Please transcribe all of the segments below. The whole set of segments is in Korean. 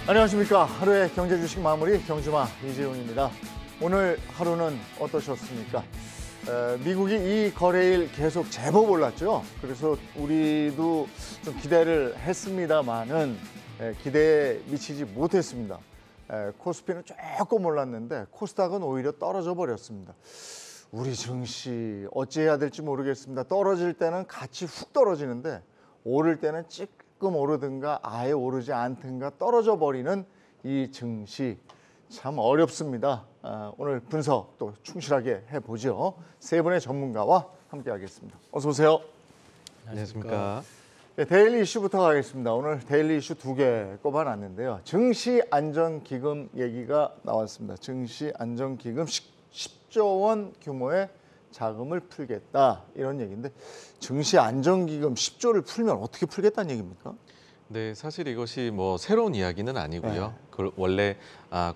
안녕하십니까. 하루의 경제 주식 마무리 경주마 이재용입니다. 오늘 하루는 어떠셨습니까? 미국이 이 거래일 계속 제법 올랐죠. 그래서 우리도 좀 기대를 했습니다만은 기대에 미치지 못했습니다. 코스피는 조금 올랐는데 코스닥은 오히려 떨어져 버렸습니다. 우리 증시 어찌해야 될지 모르겠습니다. 떨어질 때는 같이 훅 떨어지는데 오를 때는 조금 오르든가 아예 오르지 않든가 떨어져 버리는 이 증시 참 어렵습니다. 오늘 분석 또 충실하게 해보죠. 세 분의 전문가와 함께하겠습니다. 어서 오세요. 안녕하십니까. 네, 데일리 이슈부터 가겠습니다. 오늘 데일리 이슈 2개 꼽아놨는데요. 증시안정기금 얘기가 나왔습니다. 증시안정기금 10조 원 규모의 자금을 풀겠다 이런 얘기인데 증시안정기금 10조를 풀면 어떻게 풀겠다는 얘기입니까? 네, 사실 이것이 뭐 새로운 이야기는 아니고요. 네. 원래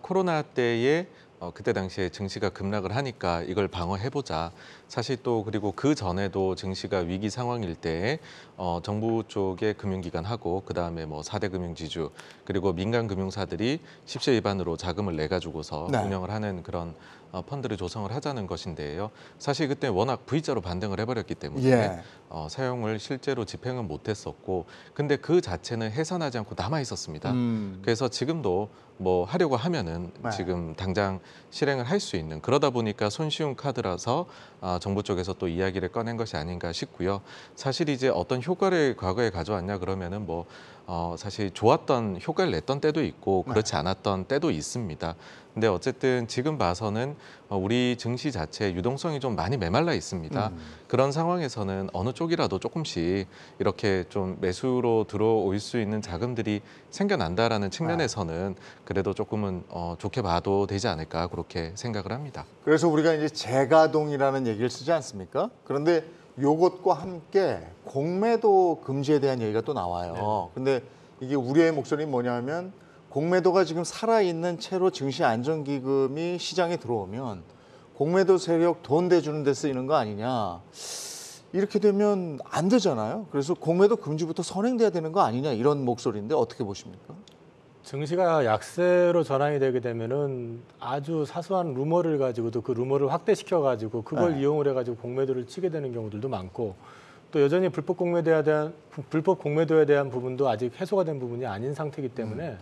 코로나 때에 그때 당시에 증시가 급락을 하니까 이걸 방어해보자. 사실 또 그리고 그 전에도 증시가 위기 상황일 때 정부 쪽의 금융기관하고 그다음에 뭐 4대 금융지주 그리고 민간 금융사들이 십시일 위반으로 자금을 내 가지고서 네. 운영을 하는 그런 펀드를 조성을 하자는 것인데요. 사실 그때 워낙 V자로 반등을 해버렸기 때문에 사용을 실제로 집행은 못했었고 근데 그 자체는 해산하지 않고 남아 있었습니다. 그래서 지금도 뭐 하려고 하면은 지금 당장 실행을 할 수 있는 그러다 보니까 손쉬운 카드라서 정부 쪽에서 또 이야기를 꺼낸 것이 아닌가 싶고요. 사실 이제 어떤 효과를 과거에 가져왔냐 그러면은 뭐 사실 좋았던 효과를 냈던 때도 있고 그렇지 않았던 때도 있습니다. 근데 어쨌든 지금 봐서는 우리 증시 자체 유동성이 좀 많이 메말라 있습니다. 그런 상황에서는 어느 쪽이라도 조금씩 이렇게 좀 매수로 들어올 수 있는 자금들이 생겨난다라는 측면에서는 그래도 조금은 좋게 봐도 되지 않을까 그렇게 생각을 합니다. 그래서 우리가 이제 재가동이라는 얘기를 쓰지 않습니까? 그런데 요것과 함께 공매도 금지에 대한 얘기가 또 나와요. 근데 이게 우리의 목소리는 뭐냐면 공매도가 지금 살아있는 채로 증시안정기금이 시장에 들어오면 공매도 세력 돈 대주는 데 쓰이는 거 아니냐. 이렇게 되면 안 되잖아요. 그래서 공매도 금지부터 선행돼야 되는 거 아니냐 이런 목소리인데 어떻게 보십니까? 증시가 약세로 전환이 되게 되면은 아주 사소한 루머를 가지고도 그 루머를 확대시켜 가지고 그걸 이용을 해 가지고 공매도를 치게 되는 경우들도 많고 또 여전히 불법 공매도에 대한 부분도 아직 해소가 된 부분이 아닌 상태이기 때문에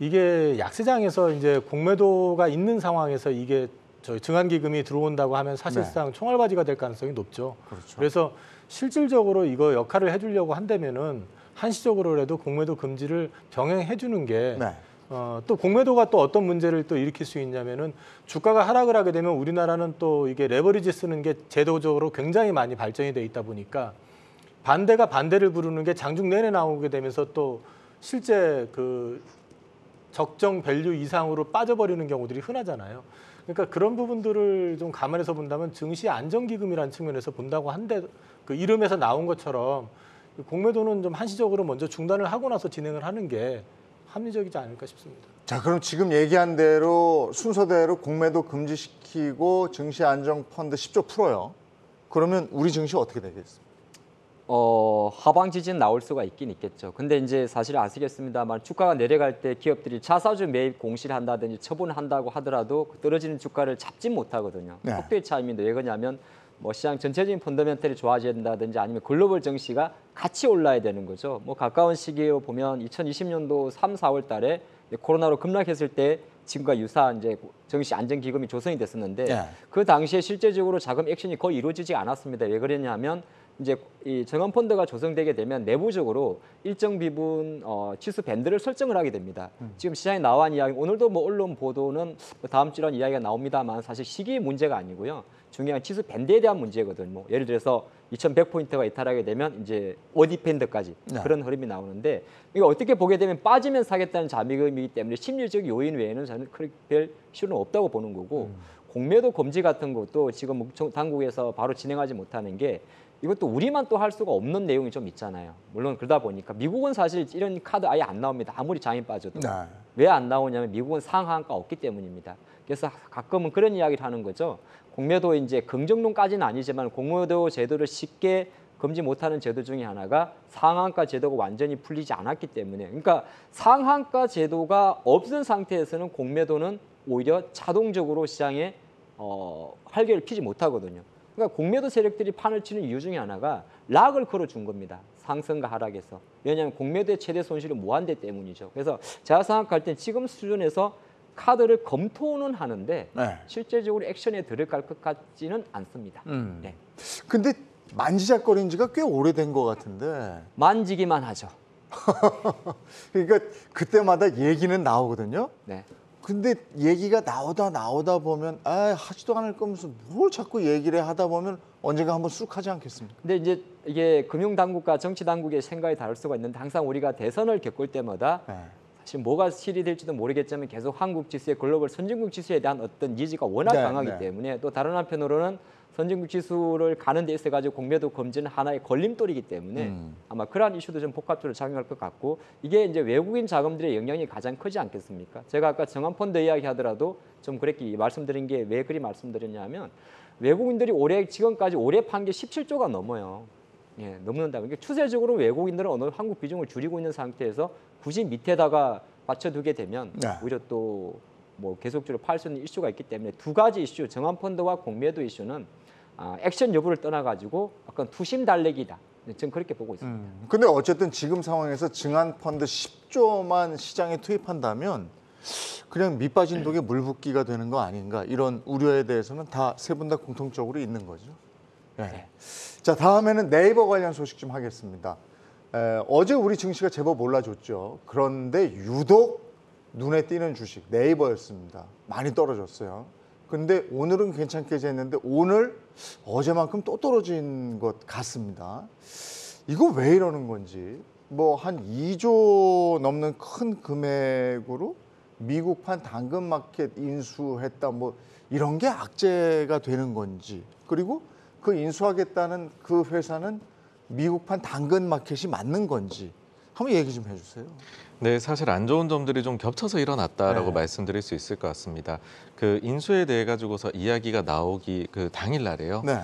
이게 약세장에서 이제 공매도가 있는 상황에서 이게 저희 증안기금이 들어온다고 하면 사실상 총알바지가 될 가능성이 높죠. 그렇죠. 그래서 실질적으로 이거 역할을 해주려고 한다면은 한시적으로라도 공매도 금지를 병행해 주는 게 또 공매도가 또 어떤 문제를 또 일으킬 수 있냐면은 주가가 하락을 하게 되면 우리나라는 또 이게 레버리지 쓰는 게 제도적으로 굉장히 많이 발전이 돼 있다 보니까 반대가 반대를 부르는 게 장중 내내 나오게 되면서 또 실제 그 적정 밸류 이상으로 빠져버리는 경우들이 흔하잖아요. 그러니까 그런 부분들을 좀 감안해서 본다면 증시 안정기금이라는 측면에서 본다고 한데 그 이름에서 나온 것처럼 공매도는 좀 한시적으로 먼저 중단을 하고 나서 진행을 하는 게 합리적이지 않을까 싶습니다. 자, 그럼 지금 얘기한 대로 순서대로 공매도 금지시키고 증시안정펀드 10조 풀어요. 그러면 우리 증시 어떻게 되겠습니까? 하방 지진 나올 수가 있긴 있겠죠. 근데 이제 사실 아시겠습니다만 주가가 내려갈 때 기업들이 자사주 매입 공시를 한다든지 처분을 한다고 하더라도 떨어지는 주가를 잡지 못하거든요. 속도의 차이입니다. 왜 그러냐면 뭐 시장 전체적인 펀더멘털이 좋아져야 된다든지 아니면 글로벌 증시가 같이 올라야 되는 거죠. 뭐 가까운 시기에 보면 2020년도 3, 4월 달에 코로나로 급락했을 때 지금과 유사한 이제 증시 안정기금이 조성이 됐었는데 그 당시에 실제적으로 자금 액션이 거의 이루어지지 않았습니다. 왜 그랬냐면 이제 이 정원펀드가 조성되게 되면 내부적으로 일정 부분 치수 밴드를 설정을 하게 됩니다. 지금 시장에 나온 이야기, 오늘도 뭐 언론 보도는 다음 주라는 이야기가 나옵니다만 사실 시기의 문제가 아니고요. 중요한 치수 밴드에 대한 문제거든요. 뭐 예를 들어서 2100포인트가 이탈하게 되면 이제 어디 밴드까지 그런 흐름이 나오는데 이거 어떻게 보게 되면 빠지면 사겠다는 자금이기 때문에 심리적 요인 외에는 저는 그렇게 별 실효는 없다고 보는 거고 공매도 금지 같은 것도 지금 당국에서 바로 진행하지 못하는 게 이것도 우리만 또 할 수가 없는 내용이 좀 있잖아요. 물론 그러다 보니까 미국은 사실 이런 카드 아예 안 나옵니다. 아무리 장이 빠져도. 왜 안 나오냐면 미국은 상한가 없기 때문입니다. 그래서 가끔은 그런 이야기를 하는 거죠. 공매도 이제 긍정론까지는 아니지만 공매도 제도를 쉽게 금지 못하는 제도 중에 하나가 상한가 제도가 완전히 풀리지 않았기 때문에, 그러니까 상한가 제도가 없은 상태에서는 공매도는 오히려 자동적으로 시장에 활기를 피지 못하거든요. 그러니까 공매도 세력들이 판을 치는 이유 중에 하나가 락을 걸어준 겁니다. 상승과 하락에서. 왜냐하면 공매도의 최대 손실은 무한대 때문이죠. 그래서 제가 생각할 때 지금 수준에서 카드를 검토는 하는데 네. 실제적으로 액션에 들어갈 것 같지는 않습니다. 네. 근데 만지작거린 지가 꽤 오래된 것 같은데. 만지기만 하죠. 그러니까 그때마다 얘기는 나오거든요. 네. 근데 얘기가 나오다 보면 하지도 않을 거면서 뭘 자꾸 얘기를 하다 보면 언젠가 한번 쑥 하지 않겠습니까? 근데 이제 이게 금융당국과 정치당국의 생각이 다를 수가 있는데 항상 우리가 대선을 겪을 때마다 네. 사실 뭐가 실이 될지도 모르겠지만 계속 한국 지수의 글로벌 선진국 지수에 대한 어떤 니즈가 워낙 네, 강하기 네. 때문에 또 다른 한편으로는 선진국 지수를 가는 데 있어 가지고 공매도 검지는 하나의 걸림돌이기 때문에 아마 그러한 이슈도 좀 복합적으로 작용할 것 같고 이게 이제 외국인 자금들의 영향이 가장 크지 않겠습니까? 제가 아까 정한펀드 이야기 하더라도 좀 그렇게 말씀드린 게 왜 그리 말씀드렸냐면 외국인들이 지금까지 올해 판 게 17조가 넘어요. 예, 넘는다. 그러니까 추세적으로 외국인들은 어느 한국 비중을 줄이고 있는 상태에서 굳이 밑에다가 받쳐두게 되면 네. 오히려 또 뭐 계속적으로 팔 수 있는 이슈가 있기 때문에 두 가지 이슈, 정한펀드와 공매도 이슈는 액션 여부를 떠나가지고 약간 투심 달래기다. 저는 그렇게 보고 있습니다. 근데 어쨌든 지금 상황에서 증안펀드 10조만 시장에 투입한다면 그냥 밑빠진 독에 물 붓기가 되는 거 아닌가 이런 우려에 대해서는 다 세 분 다 공통적으로 있는 거죠. 네. 자, 다음에는 네이버 관련 소식 좀 하겠습니다. 어제 우리 증시가 제법 올라줬죠. 그런데 유독 눈에 띄는 주식 네이버였습니다. 많이 떨어졌어요. 근데 오늘은 괜찮게 됐는데 오늘 어제만큼 또 떨어진 것 같습니다. 이거 왜 이러는 건지 뭐 한 2조 넘는 큰 금액으로 미국판 당근마켓 인수했다 뭐 이런 게 악재가 되는 건지 그리고 그 인수하겠다는 그 회사는 미국판 당근마켓이 맞는 건지 한번 얘기 좀 해주세요. 네, 사실 안 좋은 점들이 좀 겹쳐서 일어났다라고 네. 말씀드릴 수 있을 것 같습니다. 그 인수에 대해 가지고서 이야기가 나오기 그 당일날에요. 네.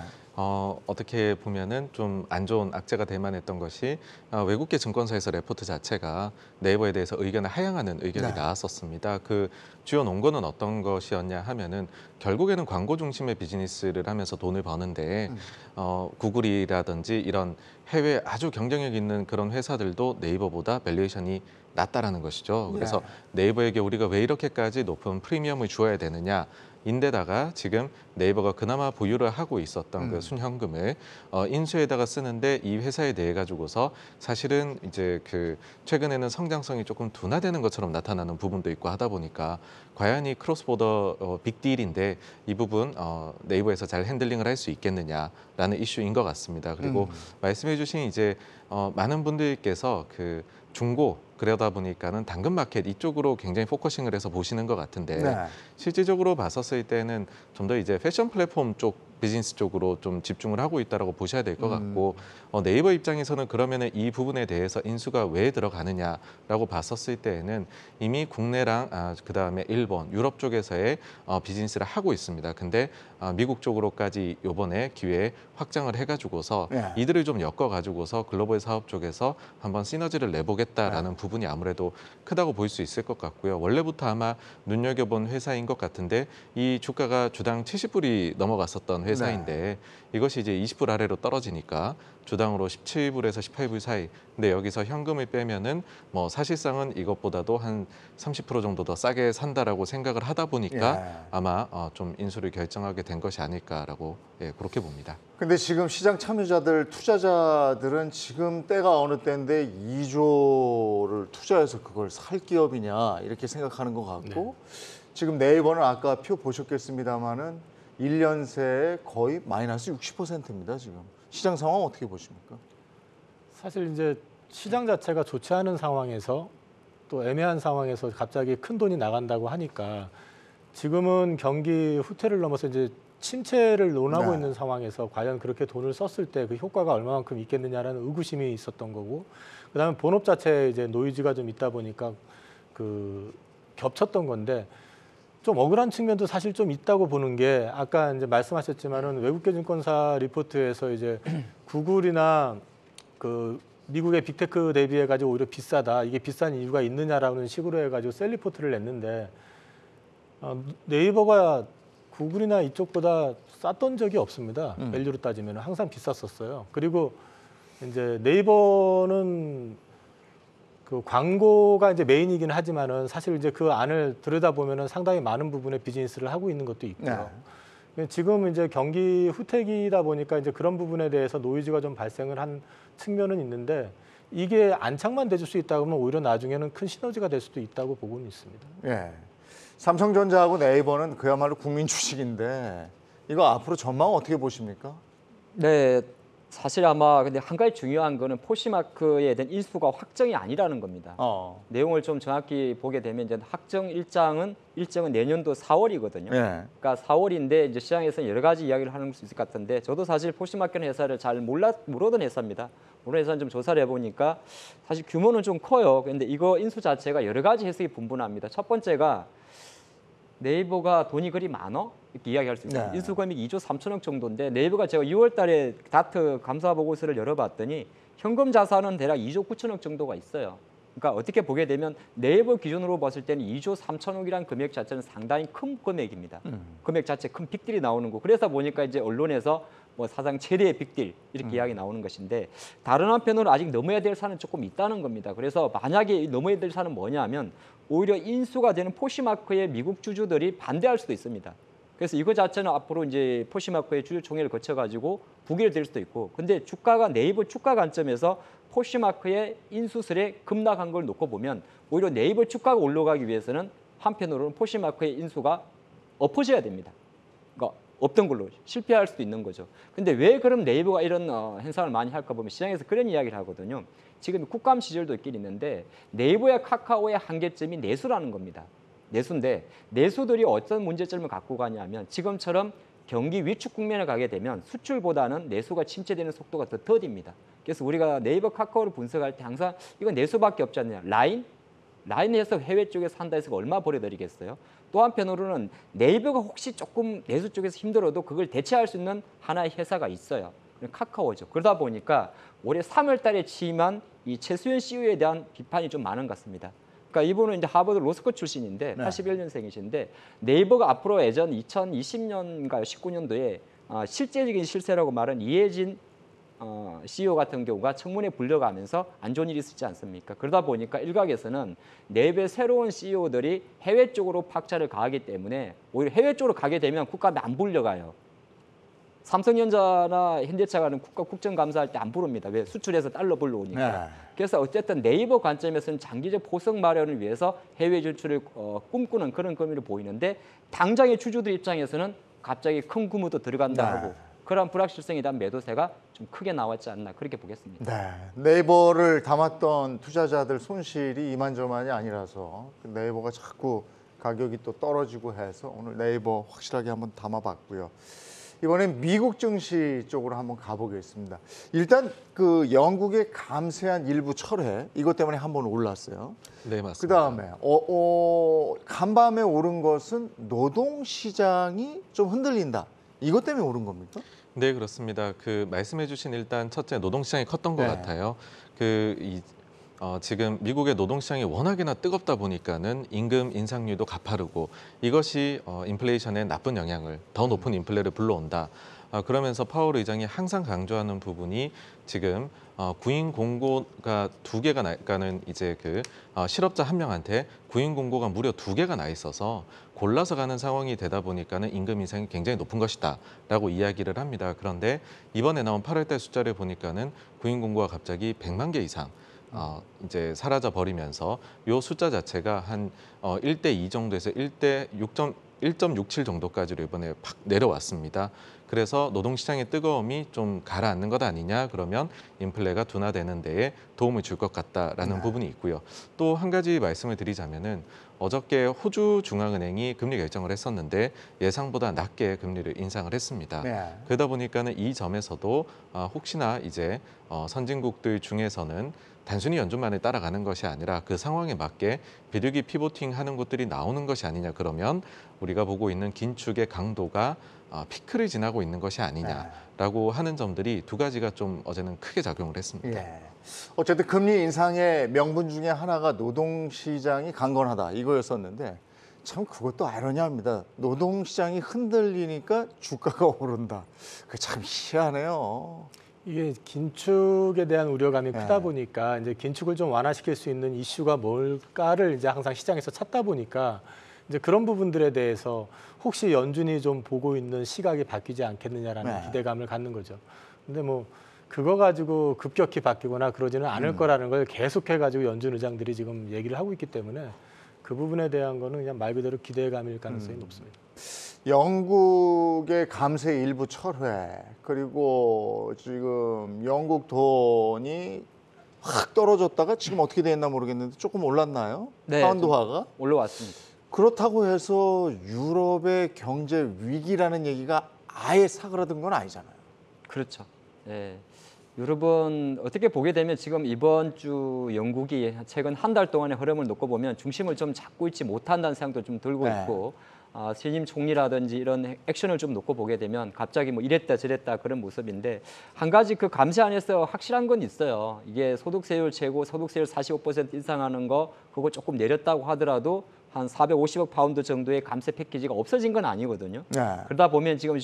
어떻게 보면은 좀 안 좋은 악재가 될 만했던 것이 외국계 증권사에서 레포트 자체가 네이버에 대해서 의견을 하향하는 의견이 네. 나왔었습니다. 그 주요 논거는 어떤 것이었냐 하면은 결국에는 광고 중심의 비즈니스를 하면서 돈을 버는데 구글이라든지 이런 해외 아주 경쟁력 있는 그런 회사들도 네이버보다 밸류에이션이 낮다라는 것이죠. 그래서 네이버에게 우리가 왜 이렇게까지 높은 프리미엄을 주어야 되느냐. 인데다가 지금 네이버가 그나마 보유를 하고 있었던 그 순현금을 인수에다가 쓰는데 이 회사에 대해 가지고서 사실은 이제 그 최근에는 성장성이 조금 둔화되는 것처럼 나타나는 부분도 있고 하다 보니까 과연 이 크로스보더 빅딜인데 이 부분 네이버에서 잘 핸들링을 할 수 있겠느냐라는 이슈인 것 같습니다. 그리고 말씀해주신 이제 많은 분들께서 그 중고 그러다 보니까는 당근마켓 이쪽으로 굉장히 포커싱을 해서 보시는 것 같은데 네. 실질적으로 봤었을 때는 좀 더 이제 패션 플랫폼 쪽 비즈니스 쪽으로 좀 집중을 하고 있다라고 보셔야 될 것 같고 네이버 입장에서는 그러면은 이 부분에 대해서 인수가 왜 들어가느냐라고 봤었을 때에는 이미 국내랑 그다음에 일본, 유럽 쪽에서의 비즈니스를 하고 있습니다. 근데 미국 쪽으로까지 이번에 기회에 확장을 해가지고서 이들을 좀 엮어가지고서 글로벌 사업 쪽에서 한번 시너지를 내보겠다라는 부분이 아무래도 크다고 볼 수 있을 것 같고요. 원래부터 아마 눈여겨본 회사인 것 같은데 이 주가가 주당 70불이 넘어갔었던 회사인데 이것이 이제 20불 아래로 떨어지니까 주당으로 17불에서 18불 사이. 근데 여기서 현금을 빼면은 뭐 사실상은 이것보다도 한 30% 정도 더 싸게 산다라고 생각을 하다 보니까 아마 좀 인수를 결정하게 된 것이 아닐까라고 그렇게 봅니다. 근데 지금 시장 참여자들, 투자자들은 지금 때가 어느 때인데 2조를 투자해서 그걸 살 기업이냐 이렇게 생각하는 것 같고 지금 네이버는 아까 표 보셨겠습니다마는 1년 새에 거의 마이너스 60%입니다. 지금 시장 상황 어떻게 보십니까? 사실 이제 시장 자체가 좋지 않은 상황에서 또 애매한 상황에서 갑자기 큰 돈이 나간다고 하니까 지금은 경기 후퇴를 넘어서 이제 침체를 논하고 있는 상황에서 과연 그렇게 돈을 썼을 때 그 효과가 얼마만큼 있겠느냐라는 의구심이 있었던 거고 그다음에 본업 자체에 이제 노이즈가 좀 있다 보니까 그 겹쳤던 건데 좀 억울한 측면도 사실 좀 있다고 보는 게 아까 이제 말씀하셨지만은 외국계 증권사 리포트에서 이제 구글이나 그 미국의 빅테크 대비해 가지고 오히려 비싸다. 이게 비싼 이유가 있느냐라는 식으로 해가지고 셀 리포트를 냈는데 네이버가 구글이나 이쪽보다 쌌던 적이 없습니다. 밸류로 따지면 항상 비쌌었어요. 그리고 이제 네이버는 그 광고가 이제 메인이긴 하지만은 사실 이제 그 안을 들여다보면은 상당히 많은 부분의 비즈니스를 하고 있는 것도 있고요. 네. 지금 이제 경기 후퇴기다 보니까 이제 그런 부분에 대해서 노이즈가 좀 발생을 한 측면은 있는데 이게 안착만 돼줄 수 있다 그러면 오히려 나중에는 큰 시너지가 될 수도 있다고 보고는 있습니다. 예. 삼성전자하고 네이버는 그야말로 국민 주식인데 이거 앞으로 전망 어떻게 보십니까? 네, 사실 아마 근데 한 가지 중요한 거는 포시마크에 대한 인수가 확정이 아니라는 겁니다. 내용을 좀 정확히 보게 되면 이제 확정 일정은 내년도 4월이거든요. 예. 그러니까 4월인데 이제 시장에서는 여러 가지 이야기를 하는 수 있을 것 같은데 저도 사실 포시마크는 회사를 잘 모르던 회사입니다. 모르는 회사는 좀 조사를 해보니까 사실 규모는 좀 커요. 근데 이거 인수 자체가 여러 가지 해석이 분분합니다. 첫 번째가 네이버가 돈이 그리 많어? 이렇게 이야기할 수 있어요. 네. 인수 금액이 2조 3천억 정도인데 네이버가 제가 6월 달에 다트 감사 보고서를 열어봤더니 현금 자산은 대략 2조 9천억 정도가 있어요. 그러니까 어떻게 보게 되면 네이버 기준으로 봤을 때는 2조 3천억이라는 금액 자체는 상당히 큰 금액입니다. 금액 자체 큰 빅딜이 나오는 거. 그래서 보니까 이제 언론에서 뭐 사상 최대의 빅딜 이렇게 이야기 나오는 것인데 다른 한편으로 아직 넘어야 될 산은 조금 있다는 겁니다. 그래서 만약에 넘어야 될 산은 뭐냐면 오히려 인수가 되는 포시마크의 미국 주주들이 반대할 수도 있습니다. 그래서 이거 자체는 앞으로 이제 포시마크의 주주총회를 거쳐가지고 부결될 수도 있고, 근데 주가가 네이버 주가 관점에서 포시마크의 인수설에 급락한 걸 놓고 보면 오히려 네이버 주가가 올라가기 위해서는 한편으로는 포시마크의 인수가 엎어져야 됩니다. 그러니까 없던 걸로 실패할 수도 있는 거죠. 근데 왜 그럼 네이버가 이런 행상을 많이 할까 보면 시장에서 그런 이야기를 하거든요. 지금 국감 시절도 있긴 있는데 네이버와 카카오의 한계점이 내수라는 겁니다. 내수인데 내수들이 어떤 문제점을 갖고 가냐면 지금처럼 경기 위축 국면에 가게 되면 수출보다는 내수가 침체되는 속도가 더 더딥니다. 그래서 우리가 네이버 카카오를 분석할 때 항상 이건 내수밖에 없지 않느냐. 라인에서 해외 쪽에서 한다 해서 얼마 벌어들이겠어요. 또 한편으로는 네이버가 혹시 조금 내수 쪽에서 힘들어도 그걸 대체할 수 있는 하나의 회사가 있어요. 카카오죠. 그러다 보니까 올해 3월 달에 취임한 이 최수연 CEO에 대한 비판이 좀 많은 것 같습니다. 그러니까 이분은 이제 하버드 로스쿨 출신인데 81년생이신데 네이버가 앞으로 예전 2020년인가 19년도에 실제적인 실세라고 말한 이해진 CEO 같은 경우가 청문회 불려가면서 안 좋은 일이 있었지 않습니까? 그러다 보니까 일각에서는 네이버의 새로운 CEO들이 해외 쪽으로 박차를 가하기 때문에 오히려 해외 쪽으로 가게 되면 국감에 안 불려가요. 삼성전자나 현대차가는 국정감사할 때 안 부릅니다. 왜? 수출해서 달러 불러오니까. 네. 그래서 어쨌든 네이버 관점에서는 장기적 포석 마련을 위해서 해외 진출을 꿈꾸는 그런 의미를 보이는데 당장의 주주들 입장에서는 갑자기 큰 규모도 들어간다 하고 그런 불확실성에 대한 매도세가 좀 크게 나왔지 않나 그렇게 보겠습니다. 네, 네이버를 담았던 투자자들 손실이 이만저만이 아니라서 네이버가 자꾸 가격이 또 떨어지고 해서 오늘 네이버 확실하게 한번 담아봤고요. 이번엔 미국 증시 쪽으로 한번 가보겠습니다. 일단 그 영국의 감세한 일부 철회 이것 때문에 한번 올랐어요. 네, 맞습니다. 그 다음에 간밤에 오른 것은 노동 시장이 좀 흔들린다. 이것 때문에 오른 겁니까? 네, 그렇습니다. 그 말씀해주신 일단 첫째 노동 시장이 컸던 것 같아요. 지금 미국의 노동시장이 워낙에나 뜨겁다 보니까는 임금 인상률도 가파르고 이것이 인플레이션에 나쁜 영향을 더 높은 인플레를 불러온다. 그러면서 파월 의장이 항상 강조하는 부분이 지금 구인 공고가 2개가 나가는 이제 그 실업자 1명한테 구인 공고가 무려 2개가 나 있어서 골라서 가는 상황이 되다 보니까는 임금 인상이 굉장히 높은 것이다라고 이야기를 합니다. 그런데 이번에 나온 8월달 숫자를 보니까는 구인 공고가 갑자기 100만 개 이상 이제 사라져 버리면서 요 숫자 자체가 한 1대 2 정도에서 1대 1.67 정도까지로 이번에 팍 내려왔습니다. 그래서 노동시장의 뜨거움이 좀 가라앉는 것 아니냐 그러면 인플레가 둔화되는 데에 도움을 줄 것 같다라는 부분이 있고요. 또 한 가지 말씀을 드리자면은 어저께 호주 중앙은행이 금리 결정을 했었는데 예상보다 낮게 금리를 인상을 했습니다. 그러다 보니까는 이 점에서도 혹시나 이제 선진국들 중에서는 단순히 연준만을 따라가는 것이 아니라 그 상황에 맞게 비둘기 피보팅하는 곳들이 나오는 것이 아니냐 그러면 우리가 보고 있는 긴축의 강도가 피크를 지나고 있는 것이 아니냐라고 하는 점들이 두 가지가 좀 어제는 크게 작용을 했습니다. 어쨌든 금리 인상의 명분 중에 하나가 노동시장이 강건하다 이거였었는데 참 그것도 아이러니합니다. 노동시장이 흔들리니까 주가가 오른다. 그게 참 희한해요. 이게 긴축에 대한 우려감이 크다 보니까 이제 긴축을 좀 완화시킬 수 있는 이슈가 뭘까를 이제 항상 시장에서 찾다 보니까 이제 그런 부분들에 대해서 혹시 연준이 좀 보고 있는 시각이 바뀌지 않겠느냐라는 기대감을 갖는 거죠. 근데 뭐 그거 가지고 급격히 바뀌거나 그러지는 않을 거라는 걸 계속해 가지고 연준 의장들이 지금 얘기를 하고 있기 때문에 그 부분에 대한 거는 그냥 말 그대로 기대감일 가능성이 높습니다. 영국의 감세 일부 철회 그리고 지금 영국 돈이 확 떨어졌다가 지금 어떻게 됐나 모르겠는데 조금 올랐나요? 네, 파운드화가? 올라왔습니다. 그렇다고 해서 유럽의 경제 위기라는 얘기가 아예 사그라든 건 아니잖아요. 그렇죠. 네. 유럽은 어떻게 보게 되면 지금 이번 주 영국이 최근 한 달 동안의 흐름을 놓고 보면 중심을 좀 잡고 있지 못한다는 생각도 좀 들고 있고 신임 총리라든지 이런 액션을 좀 놓고 보게 되면 갑자기 뭐 이랬다 저랬다 그런 모습인데 한 가지 그 감세 안에서 확실한 건 있어요. 이게 소득세율 최고 소득세율 45% 인상하는 거 그거 조금 내렸다고 하더라도 한 450억 파운드 정도의 감세 패키지가 없어진 건 아니거든요. 그러다 보면 지금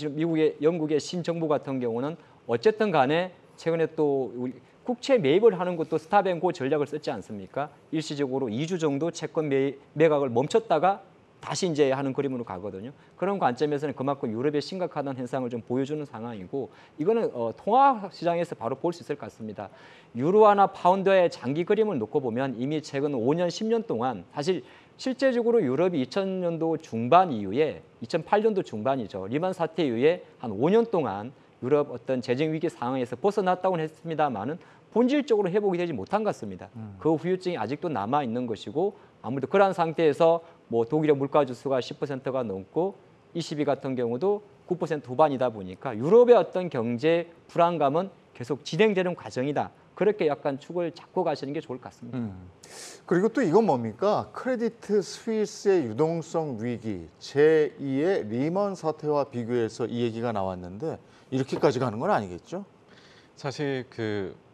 영국의 신정부 같은 경우는 어쨌든 간에 최근에 또 우리 국채 매입을 하는 것도 스탑앤고 전략을 썼지 않습니까? 일시적으로 2주 정도 채권 매각을 멈췄다가 다시 이제 하는 그림으로 가거든요. 그런 관점에서는 그만큼 유럽의 심각하다는 현상을 좀 보여주는 상황이고 이거는 통화 시장에서 바로 볼 수 있을 것 같습니다. 유로화나 파운드의 장기 그림을 놓고 보면 이미 최근 5년, 10년 동안 사실 실제적으로 유럽이 2000년도 중반 이후에 2008년도 중반이죠. 리만 사태 이후에 한 5년 동안 유럽 어떤 재정 위기 상황에서 벗어났다고는 했습니다만은 본질적으로 회복이 되지 못한 것 같습니다. 그 후유증이 아직도 남아 있는 것이고 아무래도 그러한 상태에서 뭐 독일의 물가 지수가 10%가 넘고 ECB 같은 경우도 9% 후반이다 보니까 유럽의 어떤 경제 불안감은 계속 진행되는 과정이다. 그렇게 약간 축을 잡고 가시는 게 좋을 것 같습니다. 그리고 또 이건 뭡니까? 크레디트 스위스의 유동성 위기, 제2의 리먼 사태와 비교해서 이 얘기가 나왔는데 이렇게까지 가는 건 아니겠죠? 사실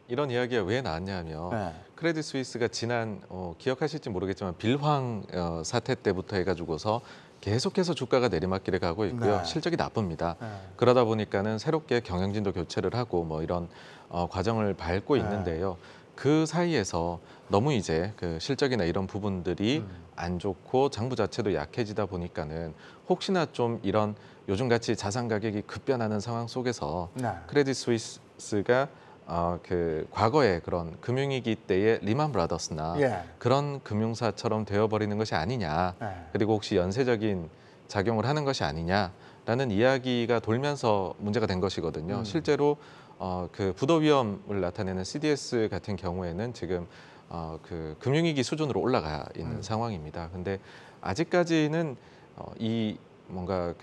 이런 이야기가 왜 나왔냐면 크레딧 스위스가 지난 기억하실지 모르겠지만 빌황 사태 때부터 해가지고서 계속해서 주가가 내리막길에 가고 있고요. 실적이 나쁩니다. 그러다 보니까는 새롭게 경영진도 교체를 하고 뭐 이런 과정을 밟고 있는데요. 그 사이에서 너무 이제 실적이나 이런 부분들이 안 좋고 장부 자체도 약해지다 보니까는 혹시나 좀 이런 요즘같이 자산 가격이 급변하는 상황 속에서 크레딧 스위스가 과거에 그런 금융위기 때의 리만 브라더스나 그런 금융사처럼 되어버리는 것이 아니냐. 그리고 혹시 연쇄적인 작용을 하는 것이 아니냐라는 이야기가 돌면서 문제가 된 것이거든요. 실제로 부도 위험을 나타내는 CDS 같은 경우에는 지금 금융위기 수준으로 올라가 있는 상황입니다. 근데 아직까지는 뭔가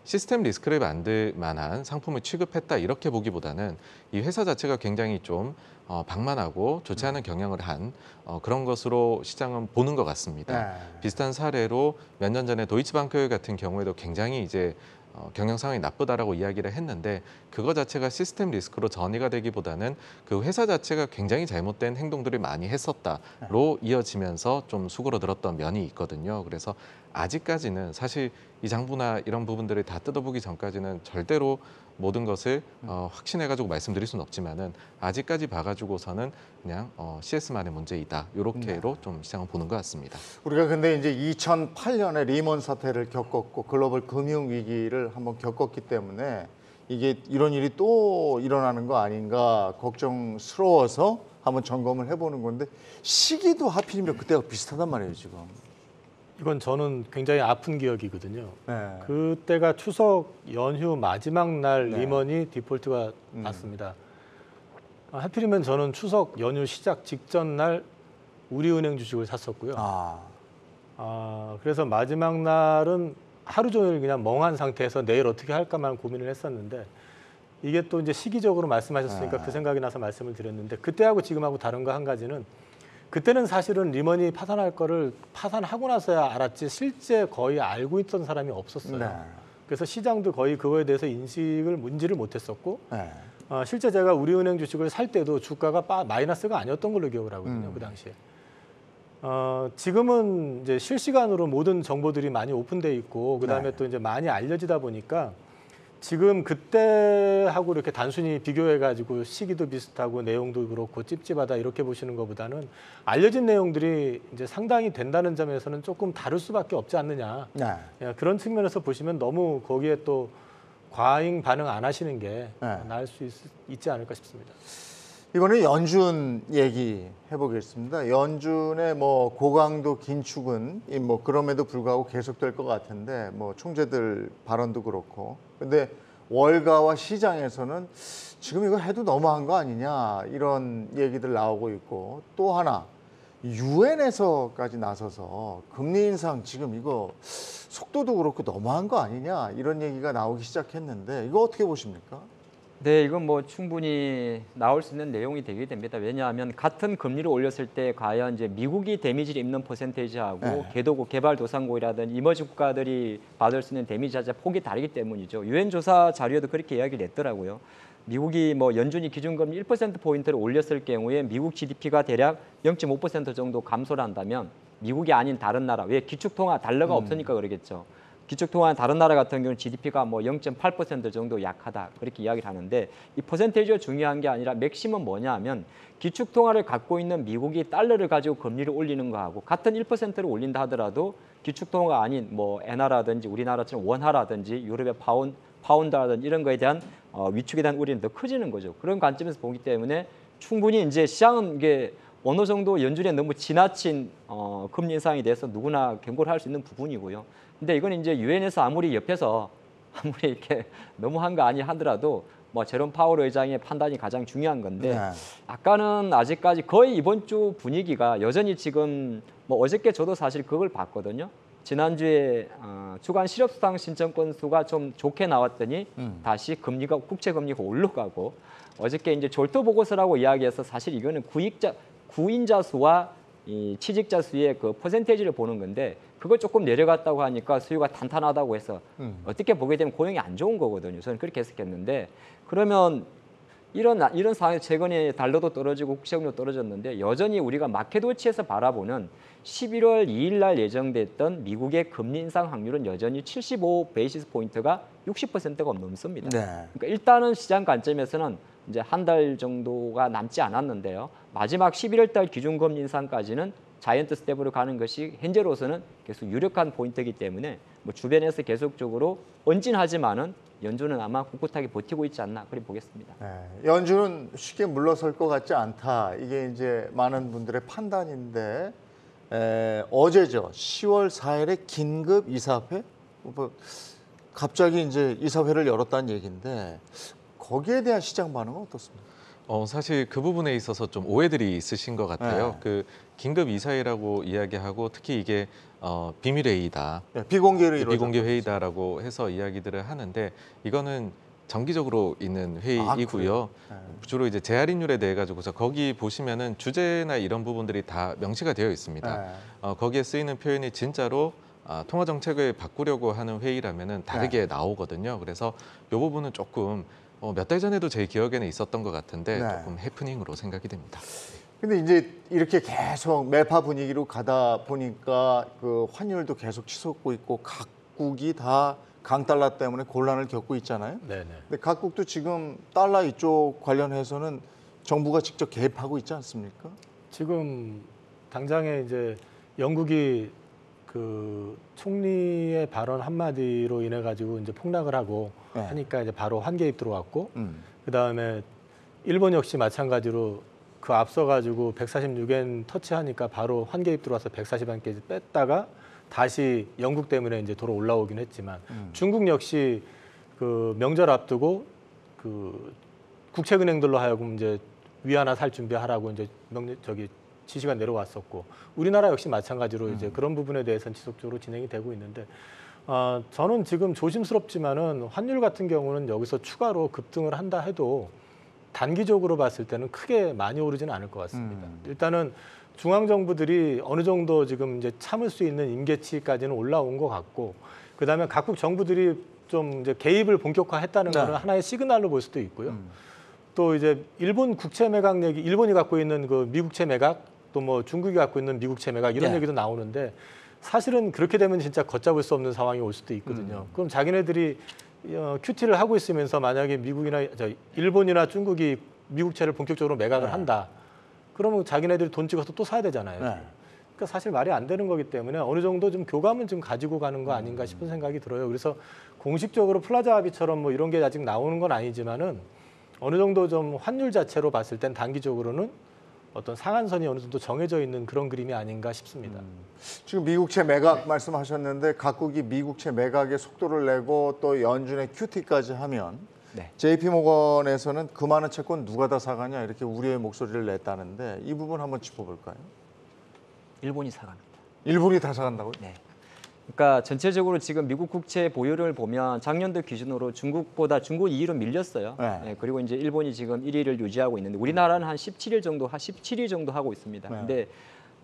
시스템 리스크를 만들 만한 상품을 취급했다 이렇게 보기보다는 이 회사 자체가 굉장히 좀 방만하고 좋지 않은 경영을 한 그런 것으로 시장은 보는 것 같습니다. 비슷한 사례로 몇 년 전에 도이치방크 같은 경우에도 굉장히 이제 경영 상황이 나쁘다라고 이야기를 했는데 그거 자체가 시스템 리스크로 전이가 되기보다는 그 회사 자체가 굉장히 잘못된 행동들을 많이 했었다로 이어지면서 좀 수그러들었던 면이 있거든요. 그래서 아직까지는 사실 이 장부나 이런 부분들을 다 뜯어보기 전까지는 절대로 모든 것을 확신해가지고 말씀드릴 수는 없지만은 아직까지 봐가지고서는 그냥 CS만의 문제이다 이렇게로 좀 시장을 보는 것 같습니다. 우리가 근데 이제 2008년에 리먼 사태를 겪었고 글로벌 금융 위기를 한번 겪었기 때문에 이게 이런 일이 또 일어나는 거 아닌가 걱정스러워서 한번 점검을 해보는 건데 시기도 하필이면 그때가 비슷하단 말이에요 지금. 이건 저는 굉장히 아픈 기억이거든요. 네. 그때가 추석 연휴 마지막 날 네. 리먼이 디폴트가 났습니다. 하필이면 저는 추석 연휴 시작 직전 날 우리은행 주식을 샀었고요. 그래서 마지막 날은 하루 종일 그냥 멍한 상태에서 내일 어떻게 할까만 고민을 했었는데 이게 또 이제 시기적으로 말씀하셨으니까 그 생각이 나서 말씀을 드렸는데 그때하고 지금하고 다른 거 한 가지는 그때는 사실은 리먼이 파산할 거를 파산하고 나서야 알았지 실제 거의 알고 있던 사람이 없었어요. 네. 그래서 시장도 거의 그거에 대해서 인지를 못했었고 네. 실제 제가 우리은행 주식을 살 때도 주가가 마이너스가 아니었던 걸로 기억을 하거든요. 그 당시에. 지금은 이제 실시간으로 모든 정보들이 많이 오픈돼 있고 그다음에 네. 또 이제 많이 알려지다 보니까 지금 그때하고 이렇게 단순히 비교해 가지고 시기도 비슷하고 내용도 그렇고 찝찝하다 이렇게 보시는 것보다는 알려진 내용들이 이제 상당히 된다는 점에서는 조금 다를 수밖에 없지 않느냐. 네. 그런 측면에서 보시면 너무 거기에 또 과잉 반응 안 하시는 게 네. 나을 수 있지 않을까 싶습니다. 이번에 연준 얘기 해보겠습니다. 연준의 뭐 고강도 긴축은 뭐 그럼에도 불구하고 계속될 것 같은데 뭐 총재들 발언도 그렇고. 근데 월가와 시장에서는 지금 이거 해도 너무한 거 아니냐 이런 얘기들 나오고 있고 또 하나 유엔에서까지 나서서 금리 인상 지금 이거 속도도 그렇고 너무한 거 아니냐 이런 얘기가 나오기 시작했는데 이거 어떻게 보십니까? 네, 이건 뭐 충분히 나올 수 있는 내용이 되게 됩니다. 왜냐하면 같은 금리를 올렸을 때 과연 이제 미국이 데미지를 입는 퍼센테이지하고 네. 개도국, 개발도상국이라든지 이머징 국가들이 받을 수 있는 데미지 자체 폭이 다르기 때문이죠. 유엔 조사 자료에도 그렇게 이야기를 냈더라고요. 미국이 뭐 연준이 기준금리 1%포인트를 올렸을 경우에 미국 GDP가 대략 0.5% 정도 감소를 한다면 미국이 아닌 다른 나라, 왜 기축통화 달러가 없으니까 그러겠죠. 기축통화는 다른 나라 같은 경우는 GDP가 뭐 0.8% 정도 약하다 그렇게 이야기를 하는데 이 퍼센테이지가 중요한 게 아니라 맥심은 뭐냐 하면 기축통화를 갖고 있는 미국이 달러를 가지고 금리를 올리는 거하고 같은 1%를 올린다 하더라도 기축통화가 아닌 뭐 엔화라든지 우리나라처럼 원화라든지 유럽의 파운드라든지 이런 거에 대한 위축에 대한 우려는 더 커지는 거죠. 그런 관점에서 보기 때문에 충분히 이제 시장은 이게 어느 정도 연준에 너무 지나친 금리 인상에 대해서 누구나 경고를 할 수 있는 부분이고요. 근데 이건 이제 유엔에서 아무리 옆에서 아무리 이렇게 너무한 거 아니 하더라도 뭐 제롬 파월 의장의 판단이 가장 중요한 건데 네. 아까는 아직까지 거의 이번 주 분위기가 여전히 지금 뭐 어저께 저도 사실 그걸 봤거든요. 지난주에 주간 실업수당 신청 건수가 좀 좋게 나왔더니 다시 국채 금리가 올라가고 어저께 이제 졸도 보고서라고 이야기해서 사실 이거는 구인자 수와 이 취직자 수의 그 퍼센테이지를 보는 건데 그걸 조금 내려갔다고 하니까 수요가 탄탄하다고 해서 어떻게 보게 되면 고용이 안 좋은 거거든요. 저는 그렇게 해석했는데 그러면 이런 상황에서 최근에 달러도 떨어지고 국채금리도 떨어졌는데 여전히 우리가 마켓워치에서 바라보는 11월 2일 날 예정됐던 미국의 금리 인상 확률은 여전히 75 베이시스 포인트가 60%가 넘습니다. 네. 그러니까 일단은 시장 관점에서는 이제 한 달 정도가 남지 않았는데요. 마지막 11월 달 기준금리 인상까지는 자이언트 스텝으로 가는 것이 현재로서는 계속 유력한 포인트이기 때문에 뭐 주변에서 계속적으로 언진하지만은 연준은 아마 꿋꿋하게 버티고 있지 않나 그렇게 보겠습니다. 네, 연준은 쉽게 물러설 것 같지 않다. 이게 이제 많은 분들의 판단인데 어제죠. 10월 4일에 긴급 이사회 뭐 갑자기 이제 이사회를 열었다는 얘기인데 거기에 대한 시장 반응은 어떻습니까? 사실 그 부분에 있어서 좀 오해들이 있으신 것 같아요. 네. 그 긴급 이사회라고 이야기하고 특히 이게 비밀 회의다, 네, 비공개로 이루어졌죠. 비공개 회의다라고 해서 이야기들을 하는데 이거는 정기적으로 있는 회의이고요. 네. 주로 이제 재할인율에 대해 가지고서 거기 보시면은 주제나 이런 부분들이 다 명시가 되어 있습니다. 네. 거기에 쓰이는 표현이 진짜로 통화 정책을 바꾸려고 하는 회의라면은 다르게 나오거든요. 그래서 이 부분은 조금 몇 달 전에도 제 기억에는 있었던 것 같은데 네. 조금 해프닝으로 생각이 됩니다. 근데 이제 이렇게 계속 매파 분위기로 가다 보니까 그 환율도 계속 치솟고 있고 각국이 다 강달러 때문에 곤란을 겪고 있잖아요. 네네. 근데 각국도 지금 달러 이쪽 관련해서는 정부가 직접 개입하고 있지 않습니까? 지금 당장에 이제 영국이 그 총리의 발언 한마디로 인해 가지고 이제 폭락을 하고 네. 하니까 이제 바로 환개입 들어왔고 그 다음에 일본 역시 마찬가지로 그 앞서 가지고 146엔 터치하니까 바로 환개입 들어와서 140엔까지 뺐다가 다시 영국 때문에 이제 돌아 올라오긴 했지만 중국 역시 그 명절 앞두고 그 국책은행들로 하여금 이제 위안화 살 준비하라고 이제 지시가 내려왔었고 우리나라 역시 마찬가지로 이제 그런 부분에 대해서는 지속적으로 진행이 되고 있는데 저는 지금 조심스럽지만은 환율 같은 경우는 여기서 추가로 급등을 한다 해도 단기적으로 봤을 때는 크게 많이 오르지는 않을 것 같습니다. 일단은 중앙 정부들이 어느 정도 지금 이제 참을 수 있는 임계치까지는 올라온 것 같고, 그다음에 각국 정부들이 좀 이제 개입을 본격화했다는 거는 하나의 시그널로 볼 수도 있고요. 또 이제 일본 국채 매각 얘기, 일본이 갖고 있는 그 미국채 매각, 또 뭐 중국이 갖고 있는 미국채 매각 이런 얘기도 나오는데 사실은 그렇게 되면 진짜 걷잡을 수 없는 상황이 올 수도 있거든요. 그럼 자기네들이 QT를 하고 있으면서 만약에 일본이나 중국이 미국채를 본격적으로 매각을 한다. 그러면 자기네들이 돈 찍어서 또 사야 되잖아요. 그러니까 사실 말이 안 되는 거기 때문에 어느 정도 좀 교감은 좀 가지고 가는 거 아닌가 싶은 생각이 들어요. 그래서 공식적으로 플라자 합의처럼 뭐 이런 게 아직 나오는 건 아니지만은 어느 정도 좀 환율 자체로 봤을 땐 단기적으로는 어떤 상한선이 어느 정도 정해져 있는 그런 그림이 아닌가 싶습니다. 지금 미국채 매각 말씀하셨는데 각국이 미국채 매각에 속도를 내고 또 연준의 QT까지 하면 JP모건에서는 그 많은 채권 누가 다 사가냐 이렇게 우려의 목소리를 냈다는데 이 부분 한번 짚어볼까요? 일본이 사갑니다. 일본이 다 사간다고요? 네. 그러니까 전체적으로 지금 미국 국채 보유를 보면 작년도 기준으로 중국 2위로 밀렸어요. 네, 그리고 이제 일본이 지금 1위를 유지하고 있는데 우리나라는 한 17일 정도 하고 있습니다. 근데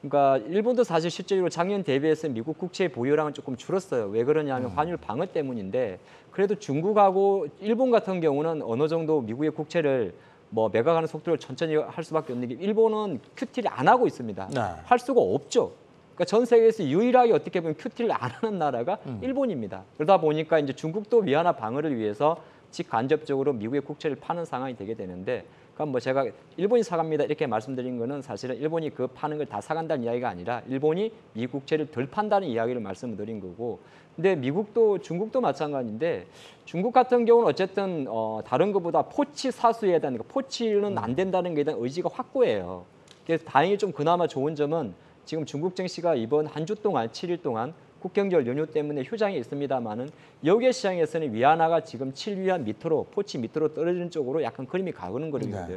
그러니까 일본도 사실 실제로 작년 대비해서 미국 국채 보유량은 조금 줄었어요. 왜 그러냐면 환율 방어 때문인데 그래도 중국하고 일본 같은 경우는 어느 정도 미국의 국채를 뭐 매각하는 속도를 천천히 할 수밖에 없는 게 일본은 QT를 안 하고 있습니다. 할 수가 없죠. 그러니까 전 세계에서 유일하게 어떻게 보면 QT를 안 하는 나라가 일본입니다. 그러다 보니까 이제 중국도 위안화 방어를 위해서 직간접적으로 미국의 국채를 파는 상황이 되게 되는데, 그럼 뭐 제가 일본이 사갑니다 이렇게 말씀드린 거는 사실은 일본이 그 파는 걸 다 사간다는 이야기가 아니라 일본이 미국 국채를 덜 판다는 이야기를 말씀드린 거고, 근데 미국도 중국도 마찬가지인데 중국 같은 경우는 어쨌든 다른 것보다 포치 사수에 대한 포치는 안 된다는 것에 대한 의지가 확고해요. 그래서 다행히 좀 그나마 좋은 점은 지금 중국 증시가 이번 한 주 동안 7일 동안 국경절 연휴 때문에 휴장이 있습니다만은 여기에 시장에서는 위안화가 지금 7위안 밑으로 포치 밑으로 떨어지는 쪽으로 약간 그림이 가는 거거든요.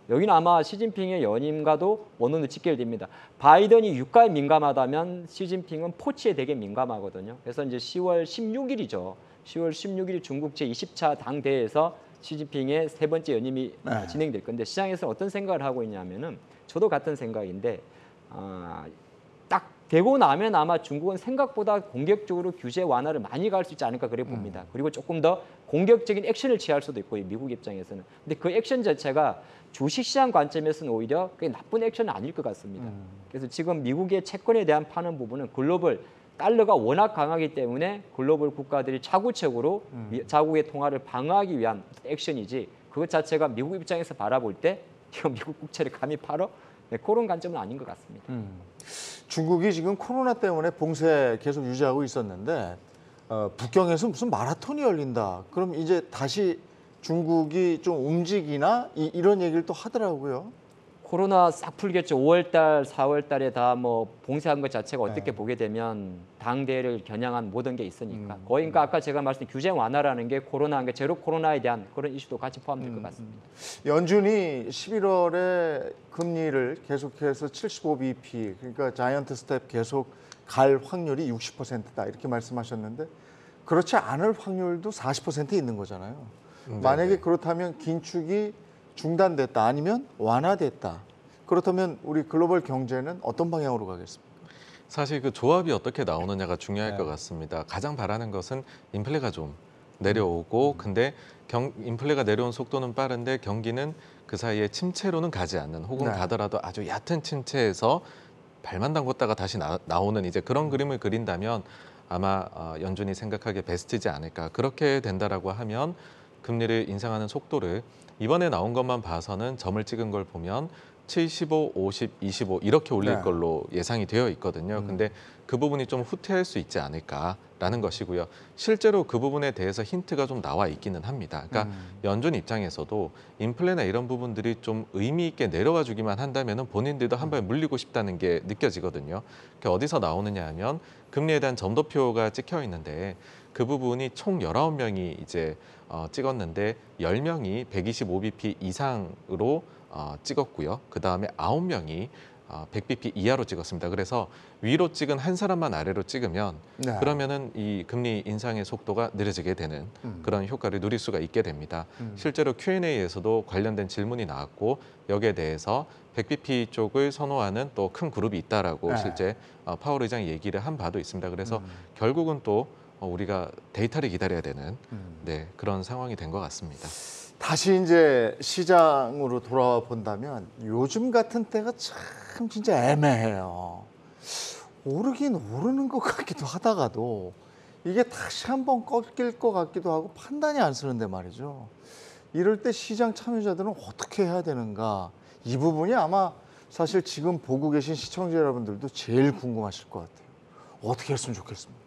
여기는 아마 시진핑의 연임과도 어느 정도 직결됩니다. 바이든이 유가에 민감하다면 시진핑은 포치에 되게 민감하거든요. 그래서 이제 10월 16일이죠. 10월 16일 중국 제20차 당대회에서 시진핑의 세 번째 연임이 진행될 건데 시장에서 어떤 생각을 하고 있냐면은 저도 같은 생각인데 딱 되고 나면 아마 중국은 생각보다 공격적으로 규제 완화를 많이 갈 수 있지 않을까 그래 봅니다. 그리고 조금 더 공격적인 액션을 취할 수도 있고 미국 입장에서는. 근데 그 액션 자체가 주식시장 관점에서는 오히려 그게 나쁜 액션은 아닐 것 같습니다. 그래서 지금 미국의 채권에 대한 파는 부분은 글로벌 달러가 워낙 강하기 때문에 글로벌 국가들이 차구책으로 자국의 통화를 방어하기 위한 액션이지 그것 자체가 미국 입장에서 바라볼 때 이거 미국 국채를 감히 팔어? 네, 그런 관점은 아닌 것 같습니다. 중국이 지금 코로나 때문에 봉쇄 계속 유지하고 있었는데 북경에서 무슨 마라톤이 열린다. 그럼 이제 다시 중국이 좀 움직이나 이런 얘기를 또 하더라고요. 코로나 싹 풀겠죠. 5월달, 4월달에 다 뭐 봉쇄한 것 자체가 어떻게 보게 되면 당대를 겨냥한 모든 게 있으니까. 그러니까 아까 제가 말씀드린 규제 완화라는 게 코로나인 게 제로 코로나에 대한 그런 이슈도 같이 포함될 것 같습니다. 연준이 11월에 금리를 계속해서 75bp, 그러니까 자이언트 스텝 계속 갈 확률이 60%다 이렇게 말씀하셨는데 그렇지 않을 확률도 40% 있는 거잖아요. 만약에 그렇다면 긴축이 중단됐다 아니면 완화됐다. 그렇다면 우리 글로벌 경제는 어떤 방향으로 가겠습니까? 사실 그 조합이 어떻게 나오느냐가 중요할 것 같습니다. 가장 바라는 것은 인플레가 좀 내려오고 근데 인플레가 내려온 속도는 빠른데 경기는 그 사이에 침체로는 가지 않는 혹은 가더라도 아주 얕은 침체에서 발만 담궜다가 다시 나오는 이제 그런 그림을 그린다면 아마 연준이 생각하기에 베스트지 않을까. 그렇게 된다라고 하면 금리를 인상하는 속도를 이번에 나온 것만 봐서는 점을 찍은 걸 보면 75, 50, 25 이렇게 올릴 네. 걸로 예상이 되어 있거든요. 근데 그 부분이 좀 후퇴할 수 있지 않을까라는 것이고요. 실제로 그 부분에 대해서 힌트가 좀 나와 있기는 합니다. 그러니까 연준 입장에서도 인플레나 이런 부분들이 좀 의미 있게 내려와 주기만 한다면 본인들도 한 발 물리고 싶다는 게 느껴지거든요. 그게 어디서 나오느냐 하면 금리에 대한 점도표가 찍혀 있는데 그 부분이 총 19명이 이제 찍었는데 10명이 125bp 이상으로 찍었고요. 그 다음에 9명이 100bp 이하로 찍었습니다. 그래서 위로 찍은 한 사람만 아래로 찍으면 네. 그러면은 이 금리 인상의 속도가 느려지게 되는 그런 효과를 누릴 수가 있게 됩니다. 실제로 Q&A에서도 관련된 질문이 나왔고 여기에 대해서 100bp 쪽을 선호하는 또 큰 그룹이 있다라고 네. 실제 파월 의장이 얘기를 한 바도 있습니다. 그래서 결국은 또 우리가 데이터를 기다려야 되는 네, 그런 상황이 된 것 같습니다. 다시 이제 시장으로 돌아와 본다면 요즘 같은 때가 참 진짜 애매해요. 오르긴 오르는 것 같기도 하다가도 이게 다시 한번 꺾일 것 같기도 하고 판단이 안 서는데 말이죠. 이럴 때 시장 참여자들은 어떻게 해야 되는가? 이 부분이 아마 사실 지금 보고 계신 시청자 여러분들도 제일 궁금하실 것 같아요. 어떻게 했으면 좋겠습니까?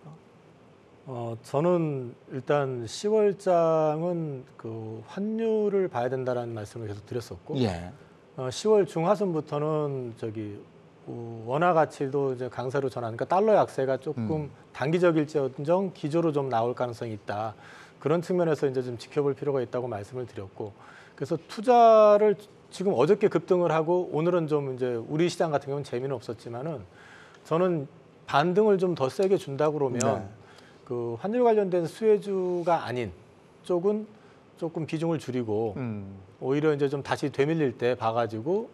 저는 일단 10월장은 그 환율을 봐야 된다라는 말씀을 계속 드렸었고, 예. 10월 중하순부터는 원화 가치도 이제 강세로 전환하니까 달러 약세가 조금 단기적일지언정 기조로 좀 나올 가능성이 있다. 그런 측면에서 이제 좀 지켜볼 필요가 있다고 말씀을 드렸고, 그래서 투자를 지금 어저께 급등을 하고 오늘은 좀 이제 우리 시장 같은 경우는 재미는 없었지만은 저는 반등을 좀 더 세게 준다 그러면. 네. 그 환율 관련된 수혜주가 아닌 쪽은 조금 비중을 줄이고 오히려 이제 좀 다시 되밀릴 때 봐가지고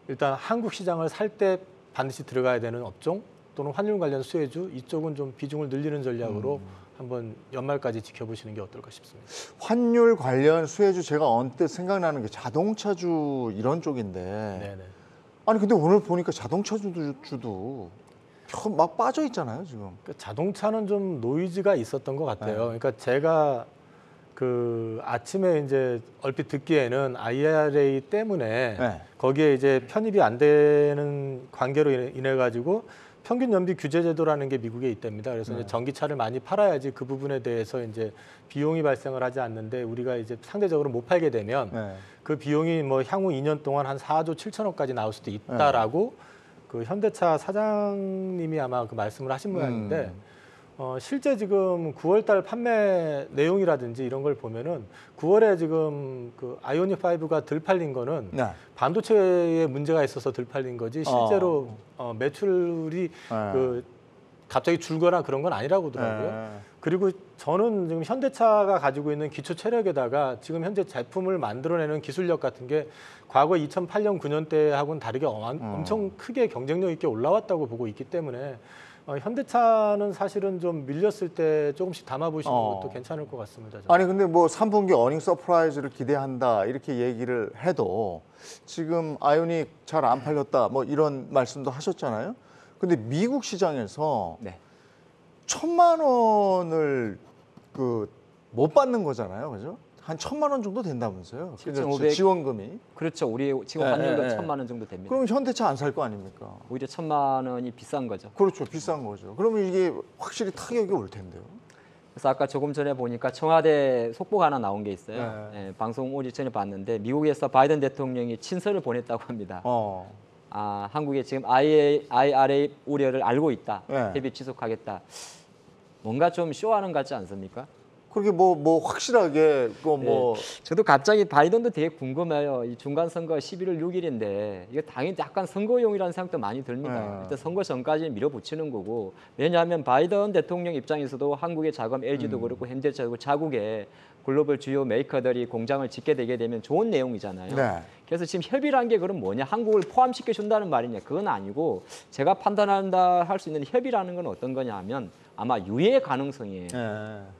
일단 한국 시장을 살 때 반드시 들어가야 되는 업종 또는 환율 관련 수혜주 이쪽은 좀 비중을 늘리는 전략으로 한번 연말까지 지켜보시는 게 어떨까 싶습니다. 환율 관련 수혜주 제가 언뜻 생각나는 게 자동차주 이런 쪽인데 네네. 아니 근데 오늘 보니까 자동차주도 막 빠져 있잖아요 지금. 그러니까 자동차는 좀 노이즈가 있었던 것 같아요. 네. 그러니까 제가 그 아침에 이제 얼핏 듣기에는 IRA 때문에 네. 거기에 이제 편입이 안 되는 관계로 인해 가지고 평균 연비 규제 제도라는 게 미국에 있답니다. 그래서 이제 전기차를 많이 팔아야지 그 부분에 대해서 이제 비용이 발생을 하지 않는데 우리가 이제 상대적으로 못 팔게 되면 그 비용이 뭐 향후 2년 동안 한 4조 7천억까지 나올 수도 있다라고 그 현대차 사장님이 아마 그 말씀을 하신 모양인데 실제 지금 9월달 판매 내용이라든지 이런 걸 보면은 9월에 지금 그 아이오닉 5가 덜 팔린 거는 반도체에 문제가 있어서 덜 팔린 거지 실제로 매출이 그 갑자기 줄거나 그런 건 아니라고 하더라고요. 그리고 저는 지금 현대차가 가지고 있는 기초 체력에다가 지금 현재 제품을 만들어내는 기술력 같은 게 과거 2008년, 9년 때하고는 다르게 엄청 크게 경쟁력 있게 올라왔다고 보고 있기 때문에 현대차는 사실은 좀 밀렸을 때 조금씩 담아보시는 것도 괜찮을 것 같습니다. 저는. 아니 근데 뭐 3분기 어닝 서프라이즈를 기대한다 이렇게 얘기를 해도 지금 아이오닉 잘 안 팔렸다 뭐 이런 말씀도 하셨잖아요. 근데 미국 시장에서 네. 1,000만 원을 못 받는 거잖아요, 그죠? 한 1,000만 원 정도 된다면서요? 7,500 지원금이. 그렇죠. 우리 지금 환율로 1,000만 원 정도 됩니다. 그럼 현대차 안 살 거 아닙니까? 오히려 1,000만 원이 비싼 거죠. 그렇죠, 비싼 거죠. 그러면 이게 확실히 타격이 올 텐데요. 그래서 아까 조금 전에 보니까 청와대 속보가 하나 나온 게 있어요. 네, 방송 오기 전에 봤는데 미국에서 바이든 대통령이 친서를 보냈다고 합니다. 한국에 지금 IRA 우려를 알고 있다. 협의 지속하겠다. 뭔가 좀 쇼하는 것 같지 않습니까? 그렇게 뭐 확실하게 저도 갑자기 바이든도 되게 궁금해요. 이 중간 선거가 11월 6일인데 이거 당연히 약간 선거용이라는 생각도 많이 듭니다. 일단 선거 전까지는 밀어붙이는 거고 왜냐하면 바이든 대통령 입장에서도 한국의 자금 LG도 그렇고 현대차도 그렇고 자국에 글로벌 주요 메이커들이 공장을 짓게 되게 되면 좋은 내용이잖아요. 그래서 지금 협의란 게 그럼 뭐냐? 한국을 포함시켜 준다는 말이냐? 그건 아니고 제가 판단한다 할 수 있는 협의라는 건 어떤 거냐 하면 아마 유예 가능성이에요.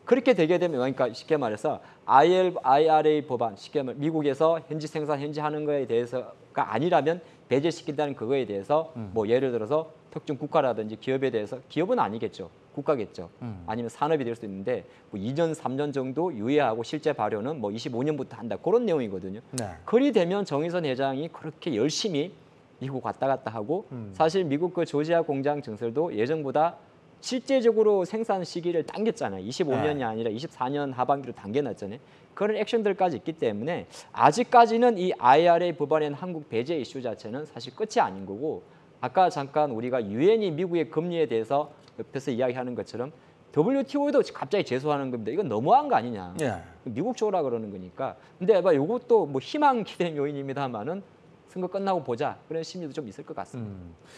그렇게 되게 되면 그러니까 쉽게 말해서 IRA 법안 쉽게 말해 미국에서 현지 생산 현지 하는 거에 대해서가 아니라면 배제시킨다는 그거에 대해서 뭐 예를 들어서 특정 국가라든지 기업에 대해서 기업은 아니겠죠. 국가겠죠. 아니면 산업이 될 수 있는데 뭐 2년, 3년 정도 유예하고 실제 발효는 뭐 25년부터 한다. 그런 내용이거든요. 네. 그리 되면 정의선 회장이 그렇게 열심히 미국 왔다 갔다 하고 사실 미국 그 조지아 공장 증설도 예정보다 실제적으로 생산 시기를 당겼잖아요. 25년이 네. 아니라 24년 하반기로 당겨놨잖아요. 그런 액션들까지 있기 때문에 아직까지는 이 IRA 법안의 한국 배제 이슈 자체는 사실 끝이 아닌 거고 아까 잠깐 우리가 유엔이 미국의 금리에 대해서 옆에서 이야기하는 것처럼 WTO에도 갑자기 제소하는 겁니다. 이건 너무한 거 아니냐. 예. 미국 쪽이라 그러는 거니까. 근데 이것도 뭐 희망 기대 요인입니다만은 선거 끝나고 보자 그런 심리도 좀 있을 것 같습니다.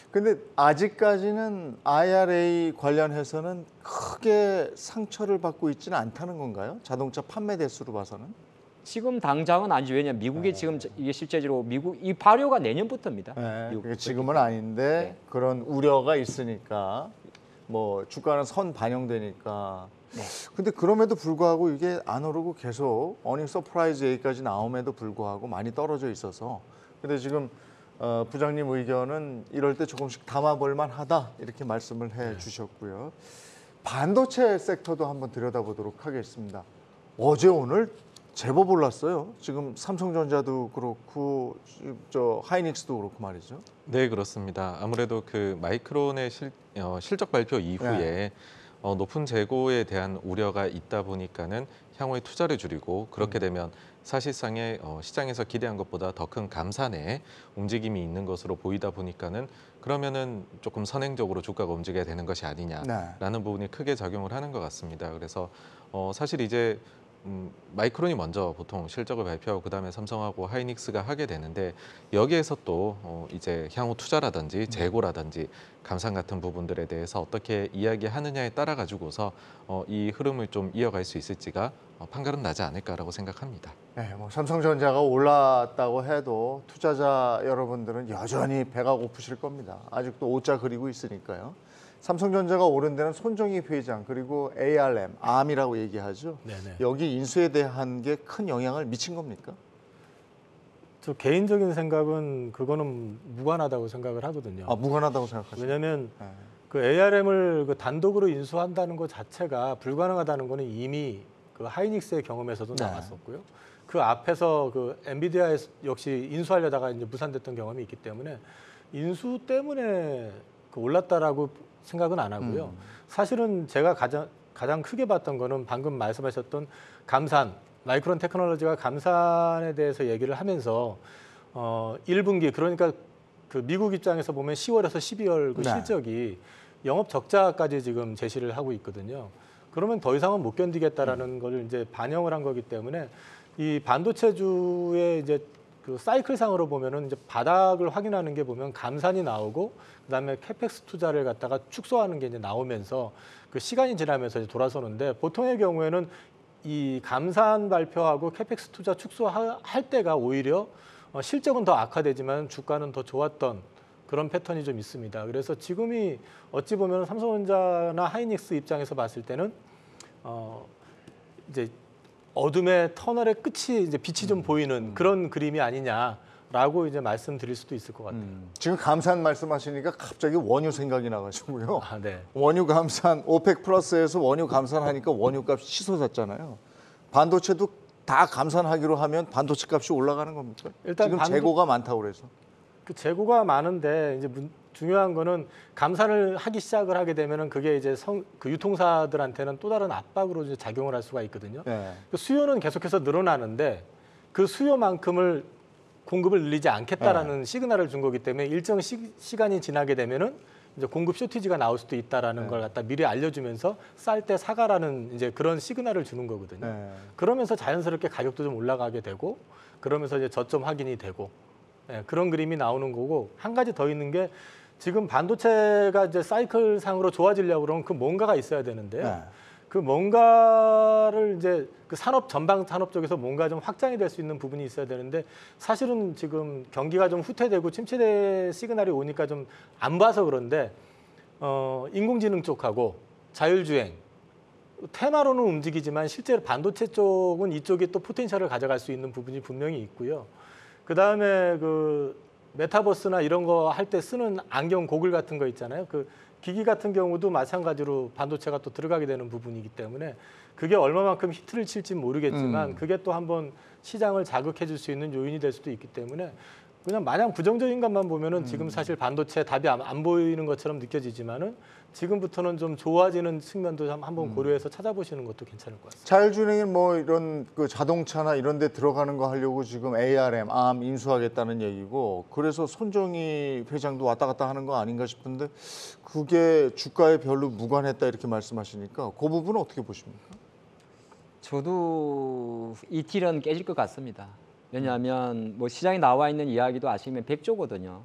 근데 아직까지는 IRA 관련해서는 크게 상처를 받고 있지는 않다는 건가요? 자동차 판매 대수로 봐서는? 지금 당장은 아니죠. 왜냐하면 미국이 지금 이게 실제로 미국 이 발효가 내년부터입니다. 네, 미국 그게 지금은 아닌데 그런 우려가 있으니까 뭐 주가는 선 반영되니까. 근데 그럼에도 불구하고 이게 안 오르고 계속 어닝 서프라이즈 얘기까지 나옴에도 불구하고 많이 떨어져 있어서 근데 지금 부장님 의견은 이럴 때 조금씩 담아볼 만하다 이렇게 말씀을 해 주셨고요. 반도체 섹터도 한번 들여다보도록 하겠습니다. 어제 오늘 제법 올랐어요. 지금 삼성전자도 그렇고 저 하이닉스도 그렇고 말이죠. 네, 그렇습니다. 아무래도 그 마이크론의 실적 발표 이후에 높은 재고에 대한 우려가 있다 보니까는 향후에 투자를 줄이고 그렇게 되면 사실상의 시장에서 기대한 것보다 더 큰 감산의 움직임이 있는 것으로 보이다 보니까는 그러면은 조금 선행적으로 주가가 움직여야 되는 것이 아니냐라는 부분이 크게 작용을 하는 것 같습니다. 그래서 사실 이제 마이크론이 먼저 보통 실적을 발표하고 그다음에 삼성하고 하이닉스가 하게 되는데 여기에서 또 이제 향후 투자라든지 재고라든지 감산 같은 부분들에 대해서 어떻게 이야기하느냐에 따라 가지고서 이 흐름을 좀 이어갈 수 있을지가 판가름 나지 않을까라고 생각합니다. 네, 뭐 삼성전자가 올랐다고 해도 투자자 여러분들은 여전히 배가 고프실 겁니다. 아직도 오자 그리고 있으니까요. 삼성전자가 오른 데는 손정희 회장 그리고 ARM이라고 얘기하죠. 네네. 여기 인수에 대한 게 큰 영향을 미친 겁니까? 저 개인적인 생각은 그거는 무관하다고 생각을 하거든요. 아, 무관하다고 생각하시죠? 왜냐하면 네. 그 ARM을 그 단독으로 인수한다는 것 자체가 불가능하다는 거는 이미 그 하이닉스의 경험에서도 네. 나왔었고요. 그 앞에서 그 엔비디아 역시 인수하려다가 이제 무산됐던 경험이 있기 때문에 인수 때문에 그 올랐다라고 생각은 안 하고요. 사실은 제가 가장 크게 봤던 거는 방금 말씀하셨던 감산, 마이크론 테크놀로지가 감산에 대해서 얘기를 하면서 1분기 그러니까 그 미국 입장에서 보면 10월에서 12월 그 네. 실적이 영업 적자까지 지금 제시를 하고 있거든요. 그러면 더 이상은 못 견디겠다라는 걸 이제 반영을 한 거기 때문에 이 반도체주의 이제 그 사이클상으로 보면은 이제 바닥을 확인하는 게 보면 감산이 나오고 그다음에 캐펙스 투자를 갖다가 축소하는 게 이제 나오면서 그 시간이 지나면서 이제 돌아서는데 보통의 경우에는 이 감산 발표하고 캐펙스 투자 축소할 때가 오히려 실적은 더 악화되지만 주가는 더 좋았던 그런 패턴이 좀 있습니다. 그래서 지금이 어찌 보면 삼성전자나 하이닉스 입장에서 봤을 때는 이제 어둠의 터널의 끝이 이제 빛이 좀 보이는 그런 그림이 아니냐라고 이제 말씀드릴 수도 있을 것 같아요. 지금 감산 말씀하시니까 갑자기 원유 생각이 나가지고요. 아, 네. 원유 감산, 오펙 플러스에서 원유 감산하니까 원유값 치솟았잖아요. 반도체도 다 감산하기로 하면 반도체 값이 올라가는 겁니까? 일단 지금 재고가 많다고 그래서. 그 재고가 많은데 이제 중요한 거는 감산을 하기 시작을 하게 되면은 그게 이제 그 유통사들한테는 또 다른 압박으로 이제 작용을 할 수가 있거든요. 네. 그 수요는 계속해서 늘어나는데 그 수요만큼을 공급을 늘리지 않겠다라는 시그널을 준 거기 때문에 일정 시간이 지나게 되면은 이제 공급 쇼티지가 나올 수도 있다라는 걸 갖다 미리 알려주면서 쌀 때 사가라는 이제 그런 시그널을 주는 거거든요. 네. 그러면서 자연스럽게 가격도 좀 올라가게 되고 그러면서 이제 저점 확인이 되고 그런 그림이 나오는 거고 한 가지 더 있는 게 지금 반도체가 이제 사이클상으로 좋아지려고 그러면 그 뭔가가 있어야 되는데요. 네. 그 뭔가를 이제 그 산업 전방 산업 쪽에서 뭔가 좀 확장이 될 수 있는 부분이 있어야 되는데 사실은 지금 경기가 좀 후퇴되고 침체될 시그널이 오니까 좀 안 봐서 그런데 인공지능 쪽하고 자율주행 테마로는 움직이지만 실제로 반도체 쪽은 이쪽이 또 포텐셜을 가져갈 수 있는 부분이 분명히 있고요. 그 다음에 그 메타버스나 이런 거 할 때 쓰는 안경 고글 같은 거 있잖아요. 그 기기 같은 경우도 마찬가지로 반도체가 또 들어가게 되는 부분이기 때문에 그게 얼마만큼 히트를 칠지 모르겠지만 그게 또 한번 시장을 자극해 줄 수 있는 요인이 될 수도 있기 때문에 그냥 마냥 부정적인 것만 보면은 지금 사실 반도체 답이 안 보이는 것처럼 느껴지지만은 지금부터는 좀 좋아지는 측면도 한번 고려해서 찾아보시는 것도 괜찮을 것 같습니다. 자율주행은 뭐 이런 그 자동차나 이런 데 들어가는 거 하려고 지금 ARM, ARM 인수하겠다는 얘기고 그래서 손정희 회장도 왔다 갔다 하는 거 아닌가 싶은데 그게 주가에 별로 무관했다 이렇게 말씀하시니까 그 부분은 어떻게 보십니까? 저도 이 딜은 깨질 것 같습니다. 왜냐하면 뭐 시장에 나와 있는 이야기도 아시면 100조거든요.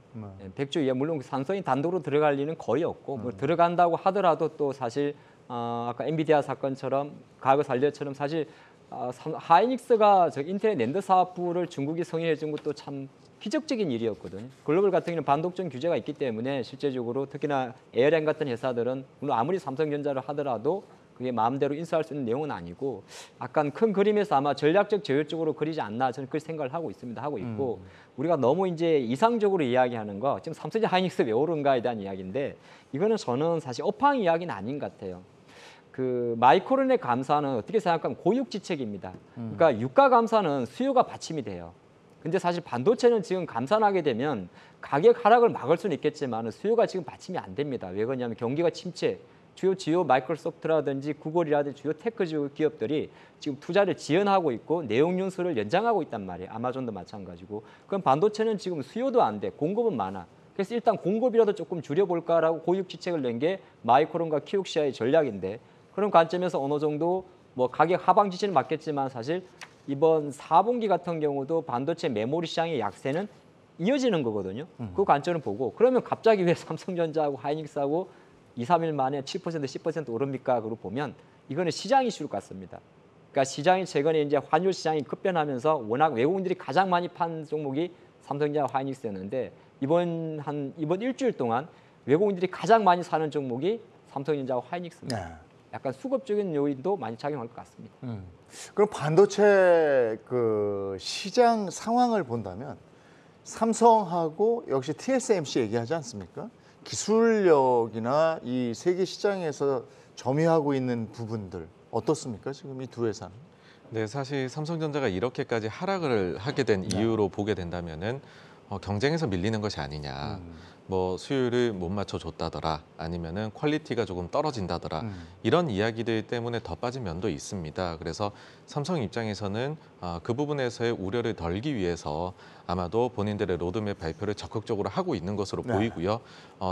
100조 이하 물론 삼성이 단독으로 들어갈 리는 거의 없고 뭐 들어간다고 하더라도 또 사실 아까 엔비디아 사건처럼 과거 살려처럼 사실 하이닉스가 저 인텔 낸드 사업부를 중국이 승인해 준 것도 참 기적적인 일이었거든요. 글로벌 같은 경우는 반독점 규제가 있기 때문에 실제적으로 특히나 ARM 같은 회사들은 물론 아무리 삼성전자를 하더라도 그게 마음대로 인수할 수 있는 내용은 아니고 약간 큰 그림에서 아마 전략적 제휴 쪽으로 그리지 않나 저는 그렇게 생각을 하고 있습니다. 하고 있고 우리가 너무 이제 이상적으로 이야기하는 거 지금 삼성전자 하이닉스 왜 오른가에 대한 이야기인데 이거는 저는 사실 업황 이야기는 아닌 것 같아요. 그 마이크론의 감사는 어떻게 생각하면 고육지책입니다. 그러니까 유가 감사는 수요가 받침이 돼요. 근데 사실 반도체는 지금 감산하게 되면 가격 하락을 막을 수는 있겠지만 수요가 지금 받침이 안 됩니다. 왜 그러냐면 경기가 침체. 주요 마이크로소프트라든지 구글이라든지 주요 테크 기업들이 지금 투자를 지연하고 있고 내용 연수를 연장하고 있단 말이에요. 아마존도 마찬가지고. 그럼 반도체는 지금 수요도 안 돼. 공급은 많아. 그래서 일단 공급이라도 조금 줄여볼까라고 고육지책을 낸 게 마이크론과 키옥시아의 전략인데 그런 관점에서 어느 정도 뭐 가격 하방 지지는 맞겠지만 사실 이번 4분기 같은 경우도 반도체 메모리 시장의 약세는 이어지는 거거든요. 그 관점을 보고 그러면 갑자기 왜 삼성전자하고 하이닉스하고 2, 3일 만에 7%, 10% 오릅니까? 그로 보면 이거는 시장 이슈일 것 같습니다. 그러니까 시장이 최근에 이제 환율 시장이 급변하면서 워낙 외국인들이 가장 많이 판 종목이 삼성전자 하이닉스였는데 이번 일주일 동안 외국인들이 가장 많이 사는 종목이 삼성전자와 하이닉스입니다. 네. 약간 수급적인 요인도 많이 작용할 것 같습니다. 그럼 반도체 그 시장 상황을 본다면 삼성하고 역시 TSMC 얘기하지 않습니까? 기술력이나 이 세계 시장에서 점유하고 있는 부분들 어떻습니까? 지금 이 두 회사는? 네, 사실 삼성전자가 이렇게까지 하락을 하게 된 이유로 보게 된다면은 경쟁에서 밀리는 것이 아니냐. 뭐 수요를 못 맞춰줬다더라 아니면은 퀄리티가 조금 떨어진다더라 이런 이야기들 때문에 더 빠진 면도 있습니다. 그래서 삼성 입장에서는 그 부분에서의 우려를 덜기 위해서 아마도 본인들의 로드맵 발표를 적극적으로 하고 있는 것으로 보이고요.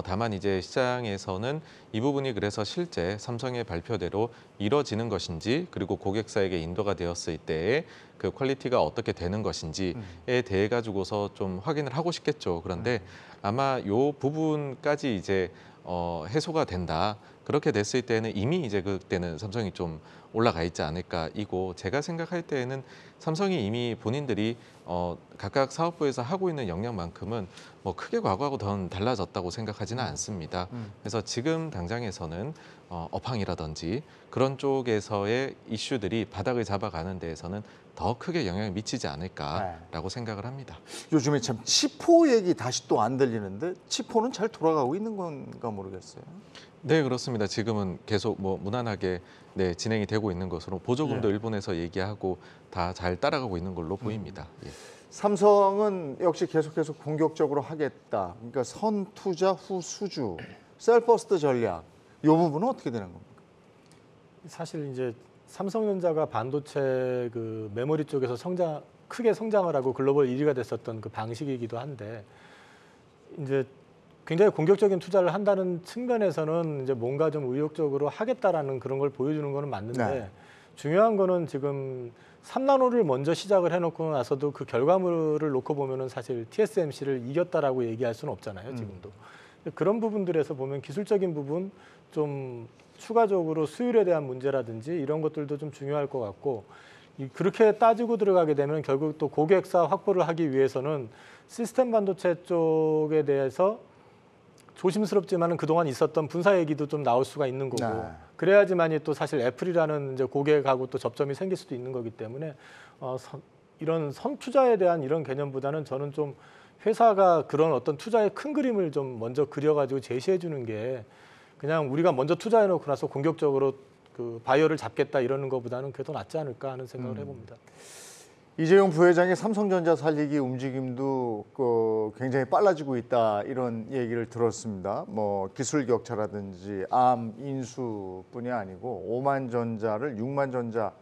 다만 이제 시장에서는 이 부분이 그래서 실제 삼성의 발표대로 이뤄지는 것인지 그리고 고객사에게 인도가 되었을 때에 그 퀄리티가 어떻게 되는 것인지에 대해 가지고서 좀 확인을 하고 싶겠죠. 그런데 아마 요 부분까지 이제 해소가 된다. 그렇게 됐을 때는 이미 이제 그때는 삼성이 좀 올라가 있지 않을까 이고 제가 생각할 때에는 삼성이 이미 본인들이 각각 사업부에서 하고 있는 역량만큼은 뭐 크게 과거하고 더 달라졌다고 생각하지는 않습니다. 그래서 지금 당장에서는 업황이라든지 그런 쪽에서의 이슈들이 바닥을 잡아가는 데에서는 더 크게 영향을 미치지 않을까라고 생각을 합니다. 요즘에 참 치포 얘기 다시 또 안 들리는데 치포는 잘 돌아가고 있는 건가 모르겠어요. 네, 그렇습니다. 지금은 계속 뭐 무난하게 네, 진행이 되고 있는 것으로 보조금도 일본에서 얘기하고 다 잘 따라가고 있는 걸로 보입니다. 예. 삼성은 역시 계속해서 공격적으로 하겠다. 그러니까 선 투자 후 수주, 셀퍼스트 전략 이 부분은 어떻게 되는 겁니까? 사실 이제 삼성전자가 반도체 그 메모리 쪽에서 크게 성장을 하고 글로벌 1위가 됐었던 그 방식이기도 한데 이제 굉장히 공격적인 투자를 한다는 측면에서는 이제 뭔가 좀 의욕적으로 하겠다라는 그런 걸 보여주는 거는 맞는데 중요한 거는 지금 3나노를 먼저 시작을 해놓고 나서도 그 결과물을 놓고 보면은 사실 TSMC를 이겼다라고 얘기할 수는 없잖아요, 지금도. 그런 부분들에서 보면 기술적인 부분 좀 추가적으로 수율에 대한 문제라든지 이런 것들도 좀 중요할 것 같고 그렇게 따지고 들어가게 되면 결국 또 고객사 확보를 하기 위해서는 시스템 반도체 쪽에 대해서 조심스럽지만은 그동안 있었던 분사 얘기도 좀 나올 수가 있는 거고 그래야지만이 또 사실 애플이라는 이제 고객하고 또 접점이 생길 수도 있는 거기 때문에 이런 선투자에 대한 이런 개념보다는 저는 좀 회사가 그런 어떤 투자의 큰 그림을 좀 먼저 그려가지고 제시해 주는 게 그냥 우리가 먼저 투자해놓고 나서 공격적으로 그 바이어를 잡겠다 이러는 것보다는 그게 더 낫지 않을까 하는 생각을 해봅니다. 이재용 부회장의 삼성전자 살리기 움직임도 굉장히 빨라지고 있다 이런 얘기를 들었습니다. 뭐 기술 격차라든지 암 인수뿐이 아니고 오만전자를 6만전자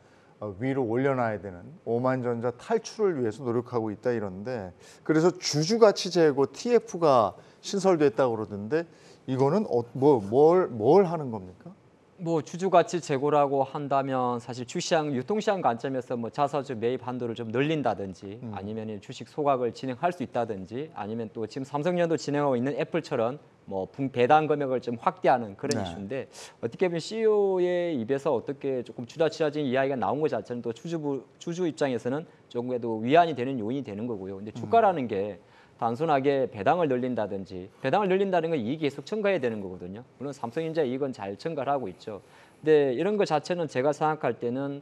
위로 올려놔야 되는 오만전자 탈출을 위해서 노력하고 있다 이런데 그래서 주주가치 제고 TF가 신설됐다고 그러던데 이거는 뭘 하는 겁니까? 뭐 주주가치 제고라고 한다면 사실 주시장 유통시장 관점에서 뭐 자사주 매입 한도를 좀 늘린다든지 아니면 주식 소각을 진행할 수 있다든지 아니면 또 지금 삼성전도 진행하고 있는 애플처럼 뭐 배당 금액을 좀 확대하는 그런 이슈인데 어떻게 보면 CEO의 입에서 어떻게 조금 주다치다진 이야기가 나온 것 자체는 또 주주 입장에서는 조금 그래도 위안이 되는 요인이 되는 거고요. 근데 주가라는 게 단순하게 배당을 늘린다든지 배당을 늘린다는 건 이익이 계속 증가해야 되는 거거든요. 물론 삼성전자 이익은 잘 증가를 하고 있죠. 근데 이런 것 자체는 제가 생각할 때는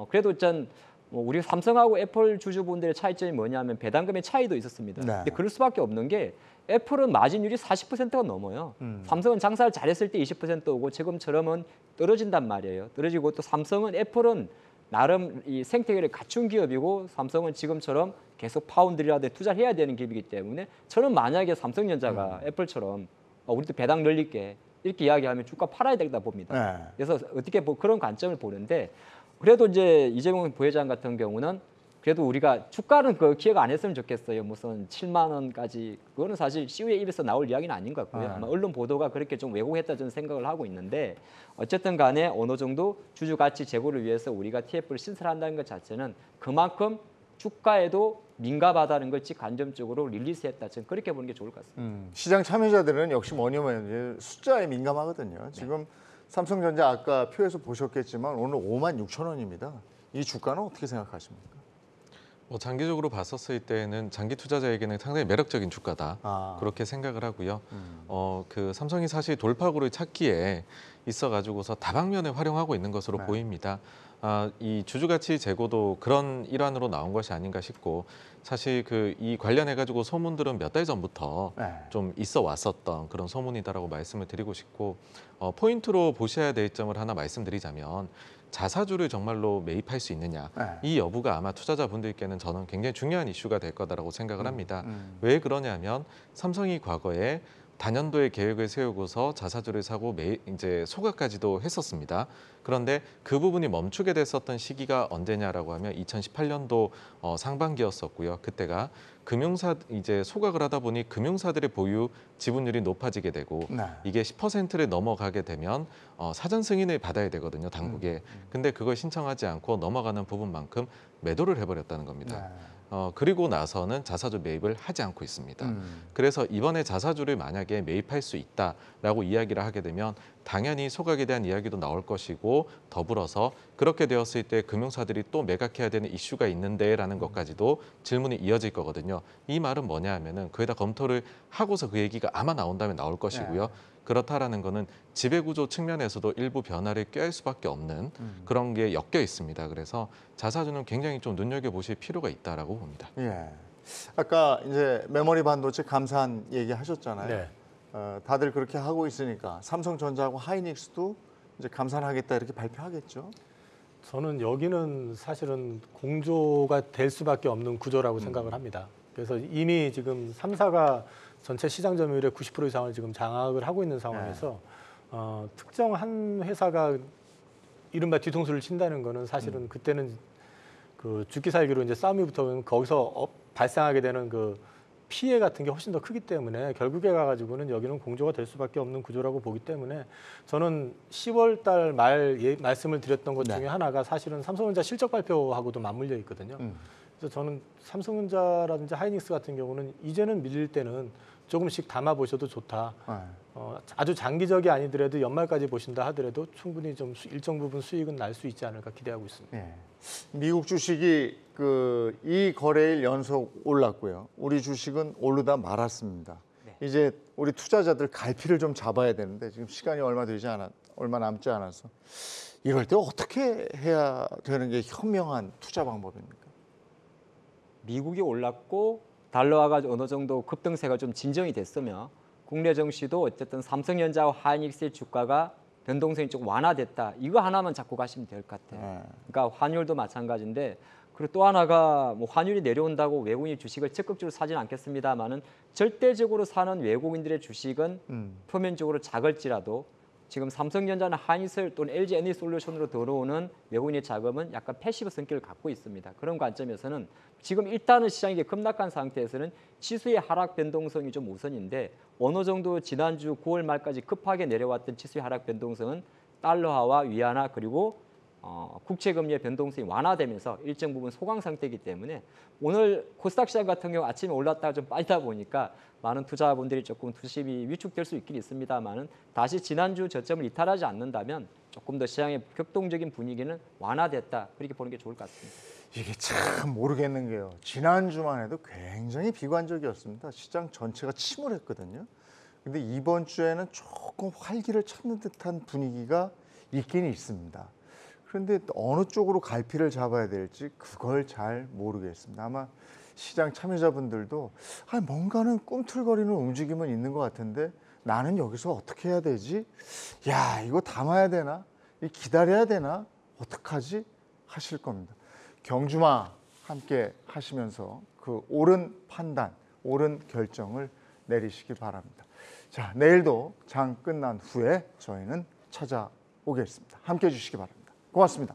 그래도 일단 뭐 우리 삼성하고 애플 주주분들의 차이점이 뭐냐면 배당금의 차이도 있었습니다. 근데 그럴 수밖에 없는 게 애플은 마진율이 40%가 넘어요. 삼성은 장사를 잘했을 때 20% 오고 지금처럼은 떨어진단 말이에요. 떨어지고 또 삼성은 애플은 나름 이 생태계를 갖춘 기업이고 삼성은 지금처럼 계속 파운드리라든지 투자를 해야 되는 기업이기 때문에 저는 만약에 삼성전자가 애플처럼 우리도 배당 늘릴게 이렇게 이야기하면 주가 팔아야 되다 봅니다. 그래서 어떻게 그런 관점을 보는데 그래도 이제 이재용 부회장 같은 경우는 그래도 우리가 주가는 그 기억 안 했으면 좋겠어요. 무슨 7만 원까지 그거는 사실 CEO의 입에서 나올 이야기는 아닌 것 같고요. 아마 언론 보도가 그렇게 좀 왜곡했다 저는 생각을 하고 있는데 어쨌든 간에 어느 정도 주주 가치 제고를 위해서 우리가 TF를 신설한다는 것 자체는 그만큼 주가에도 민감하다는 걸 직간접적으로 릴리스했다. 저는 그렇게 보는 게 좋을 것 같습니다. 시장 참여자들은 역시 뭐냐면 숫자에 민감하거든요. 지금 삼성전자 아까 표에서 보셨겠지만 오늘 56,000원입니다. 이 주가는 어떻게 생각하십니까? 장기적으로 봤었을 때는 장기 투자자에게는 상당히 매력적인 주가다 그렇게 생각을 하고요. 그 삼성이 사실 돌파구를 찾기에 있어가지고서 다방면에 활용하고 있는 것으로 보입니다. 이 주주가치 제고도 그런 일환으로 나온 것이 아닌가 싶고 사실 이 관련해가지고 소문들은 몇 달 전부터 좀 있어 왔었던 그런 소문이다라고 말씀을 드리고 싶고 포인트로 보셔야 될 점을 하나 말씀드리자면 자사주를 정말로 매입할 수 있느냐 이 여부가 아마 투자자분들께는 저는 굉장히 중요한 이슈가 될 거다라고 생각을 합니다. 왜 그러냐면 삼성이 과거에 단연도의 계획을 세우고서 자사주를 사고 이제 소각까지도 했었습니다. 그런데 그 부분이 멈추게 됐었던 시기가 언제냐라고 하면 2018년도 상반기였었고요. 그때가 금융사 이제 소각을 하다 보니 금융사들의 보유 지분율이 높아지게 되고 이게 10%를 넘어가게 되면 사전 승인을 받아야 되거든요, 당국에. 근데 그걸 신청하지 않고 넘어가는 부분만큼 매도를 해버렸다는 겁니다. 그리고 나서는 자사주 매입을 하지 않고 있습니다. 그래서 이번에 자사주를 만약에 매입할 수 있다라고 이야기를 하게 되면 당연히 소각에 대한 이야기도 나올 것이고 더불어서 그렇게 되었을 때 금융사들이 또 매각해야 되는 이슈가 있는데라는 것까지도 질문이 이어질 거거든요. 이 말은 뭐냐 하면은 그에 다 검토를 하고서 그 얘기가 아마 나온다면 나올 것이고요. 그렇다라는 거는 지배구조 측면에서도 일부 변화를 꾀할 수밖에 없는 그런 게 엮여 있습니다. 그래서 자사주는 굉장히 좀 눈여겨보실 필요가 있다라고 봅니다. 아까 이제 메모리 반도체 감산 얘기하셨잖아요. 다들 그렇게 하고 있으니까 삼성전자하고 하이닉스도 이제 감산하겠다 이렇게 발표하겠죠. 저는 여기는 사실은 공조가 될 수밖에 없는 구조라고 생각을 합니다. 그래서 이미 지금 3사가 전체 시장 점유율의 90% 이상을 지금 장악을 하고 있는 상황에서 특정 한 회사가 이른바 뒤통수를 친다는 거는 사실은 그때는 그 죽기 살기로 이제 싸움이 붙어면 거기서 발생하게 되는 그 피해 같은 게 훨씬 더 크기 때문에 결국에 가가지고는 여기는 공조가 될 수밖에 없는 구조라고 보기 때문에 저는 10월 달 말 말씀을 드렸던 것 중에 하나가 사실은 삼성전자 실적 발표하고도 맞물려 있거든요. 그래서 저는 삼성전자라든지 하이닉스 같은 경우는 이제는 밀릴 때는 조금씩 담아 보셔도 좋다. 아주 장기적이 아니더라도 연말까지 보신다 하더라도 충분히 좀 일정 부분 수익은 날 수 있지 않을까 기대하고 있습니다. 미국 주식이 이 거래일 연속 올랐고요. 우리 주식은 오르다 말았습니다. 이제 우리 투자자들 갈피를 좀 잡아야 되는데 지금 시간이 얼마 남지 않아서 이럴 때 어떻게 해야 되는 게 현명한 투자 방법입니까? 미국이 올랐고 달러화가 어느 정도 급등세가 좀 진정이 됐으며 국내 증시도 어쨌든 삼성전자와 하이닉스의 주가가 변동성이 좀 완화됐다. 이거 하나만 잡고 가시면 될 것 같아요. 그러니까 환율도 마찬가지인데 그리고 또 하나가 뭐 환율이 내려온다고 외국인이 주식을 적극적으로 사지는 않겠습니다만은 절대적으로 사는 외국인들의 주식은 표면적으로 작을지라도 지금 삼성전자나 하이닉스 또는 LG 에너지솔루션으로 들어오는 외국인의 자금은 약간 패시브 성격을 갖고 있습니다. 그런 관점에서는 지금 일단은 시장이 급락한 상태에서는 지수의 하락 변동성이 좀 우선인데 어느 정도 지난주 9월 말까지 급하게 내려왔던 지수의 하락 변동성은 달러화와 위안화 그리고 국채금리의 변동성이 완화되면서 일정 부분 소강 상태이기 때문에 오늘 코스닥 시장 같은 경우 아침에 올랐다가 좀 빠지다 보니까 많은 투자자분들이 조금 투심이 위축될 수 있긴 있습니다만은 다시 지난주 저점을 이탈하지 않는다면 조금 더 시장의 격동적인 분위기는 완화됐다 그렇게 보는 게 좋을 것 같습니다. 이게 참 모르겠는 게요. 지난주만 해도 굉장히 비관적이었습니다. 시장 전체가 침울했거든요. 근데 이번 주에는 조금 활기를 찾는 듯한 분위기가 있긴 있습니다. 그런데 어느 쪽으로 갈피를 잡아야 될지 그걸 잘 모르겠습니다. 아마 시장 참여자분들도 뭔가는 꿈틀거리는 움직임은 있는 것 같은데 나는 여기서 어떻게 해야 되지? 야, 이거 담아야 되나? 기다려야 되나? 어떡하지? 하실 겁니다. 경주마 함께 하시면서 그 옳은 판단, 옳은 결정을 내리시기 바랍니다. 자, 내일도 장 끝난 후에 저희는 찾아오겠습니다. 함께 해주시기 바랍니다. 고맙습니다.